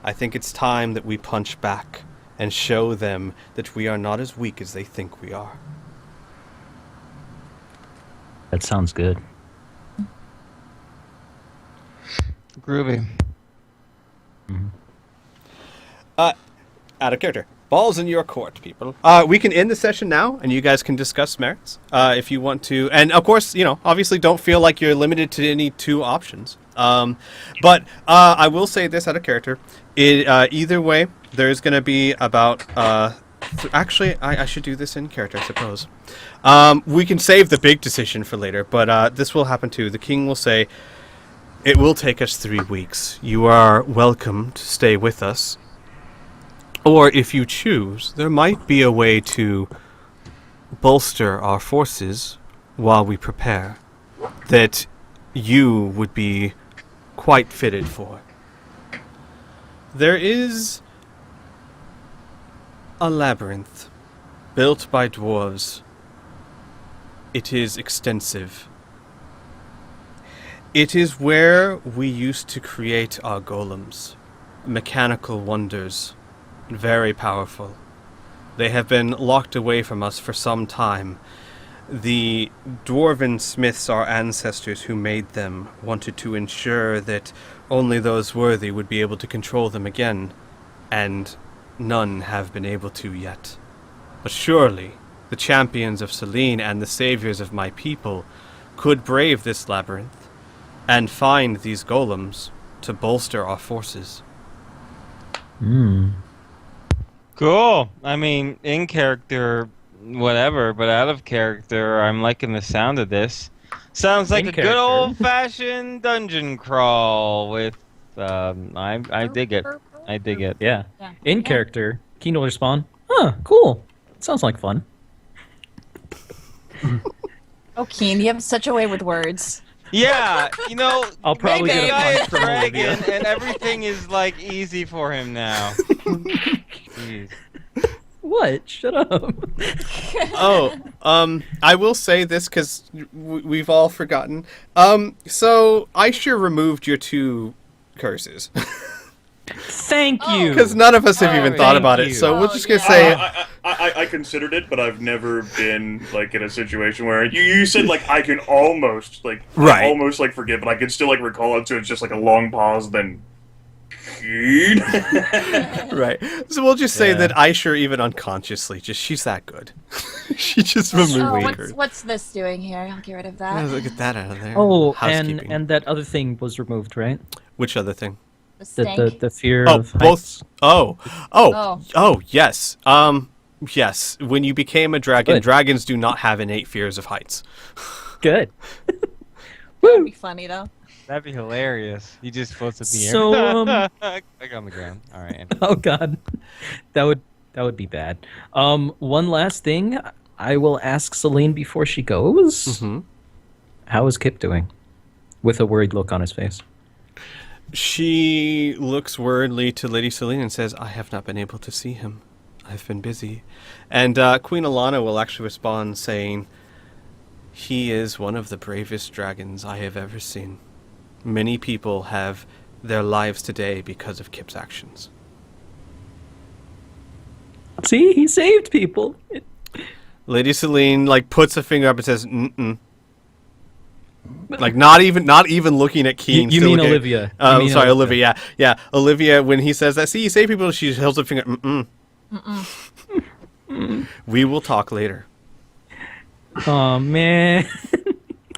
I think it's time that we punch back and show them that we are not as weak as they think we are." That sounds good. Groovy. Out of character. Balls in your court, people. We can end the session now, and you guys can discuss merits if you want to. And of course, obviously don't feel like you're limited to any two options. But I will say this out of character. Either way, there's going to be about... actually, I should do this in character, I suppose. We can save the big decision for later, but this will happen too. The king will say, "It will take us 3 weeks. You are welcome to stay with us. Or if you choose, there might be a way to bolster our forces while we prepare that you would be quite fitted for. There is a labyrinth built by dwarves. It is extensive. It is where we used to create our golems, mechanical wonders. Very powerful. They have been locked away from us for some time. The dwarven smiths, our ancestors who made them, wanted to ensure that only those worthy would be able to control them again, and none have been able to yet. But surely, the champions of Selene and the saviors of my people could brave this labyrinth and find these golems to bolster our forces." Cool. I mean, in character, whatever, but out of character, I'm liking the sound of this. Sounds like In a good character. old-fashioned dungeon crawl with, I dig it. I dig it. Yeah. Yeah. In character, Keen will respond, "Huh, cool. Sounds like fun." Oh, Keen, you have such a way with words. Yeah, I'll probably the get a guy punch is from dragon, Olivia. and everything is, easy for him now. Jeez. What? Shut up. I will say this because we've all forgotten. So Aisha removed your 2 curses. Thank you. Because none of us have even thought thank about it, you. so we're just gonna yeah. say I considered it, but I've never been like in a situation where you said like I can almost like Right. almost like forget, but I can still like recall it. So it's just like a long pause, then. right. So we'll just say Yeah. that Aisha, even unconsciously, she's that good. She just removed Oh, the curse. what's this doing here? I'll get rid of that. Look at that out of there. Oh, Housekeeping. and that other thing was removed, right? Which other thing? The The stank. the fear Oh, of both. heights. Oh, yes. Yes. When you became a dragon, Good. dragons do not have innate fears of heights. Good. That'd be funny though. That'd be hilarious. He just floats up the air. So, like on the ground. All right. Oh God, that would be bad. One last thing, I will ask Celine before she goes. Mm-hmm. How is Kip doing? With a worried look on his face. She looks worriedly to Lady Celine and says, I have not been able to see him. I've been busy. And Queen Alana will actually respond saying, he is one of the bravest dragons I have ever seen. Many people have their lives today because of Kip's actions. See, he saved people. Lady Celine puts a finger up and says, "Mm-mm." Not even looking at Keen. You still mean looking at- Olivia. Oh, You mean sorry, Olivia. Olivia. Yeah. Olivia, when he says that, see, you save people, she holds a finger. We will talk later. Oh man.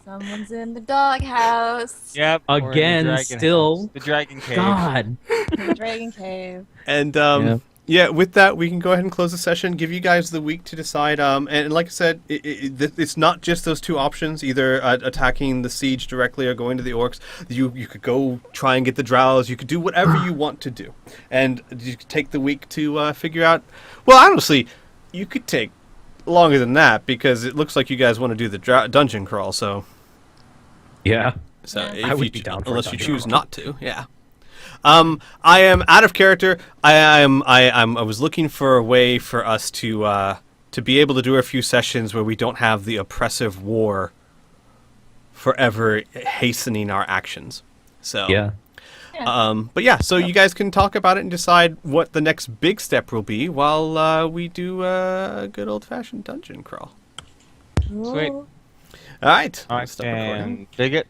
Someone's in the doghouse. Yep. or in the Again, dragon still. house. The dragon cave. God. In the dragon cave. And Yeah. yeah, with that, we can go ahead and close the session. Give you guys the week to decide. And like I said, it's not just those 2 options: either attacking the siege directly or going to the orcs. You could go try and get the drows. You could do whatever you want to do, and you could take the week to figure out. Well, honestly, you could take longer than that because it looks like you guys want to do the dungeon crawl. So Yeah. Yeah. if I would you be down for a unless you dungeon choose crawl. not to, yeah. I am out of character. I was looking for a way for us to be able to do a few sessions where we don't have the oppressive war forever hastening our actions. So Yeah. but yeah, so you guys can talk about it and decide what the next big step will be while we do a good old fashioned dungeon crawl. Sweet. Ooh. All right. All I'll right. stop recording. And dig it.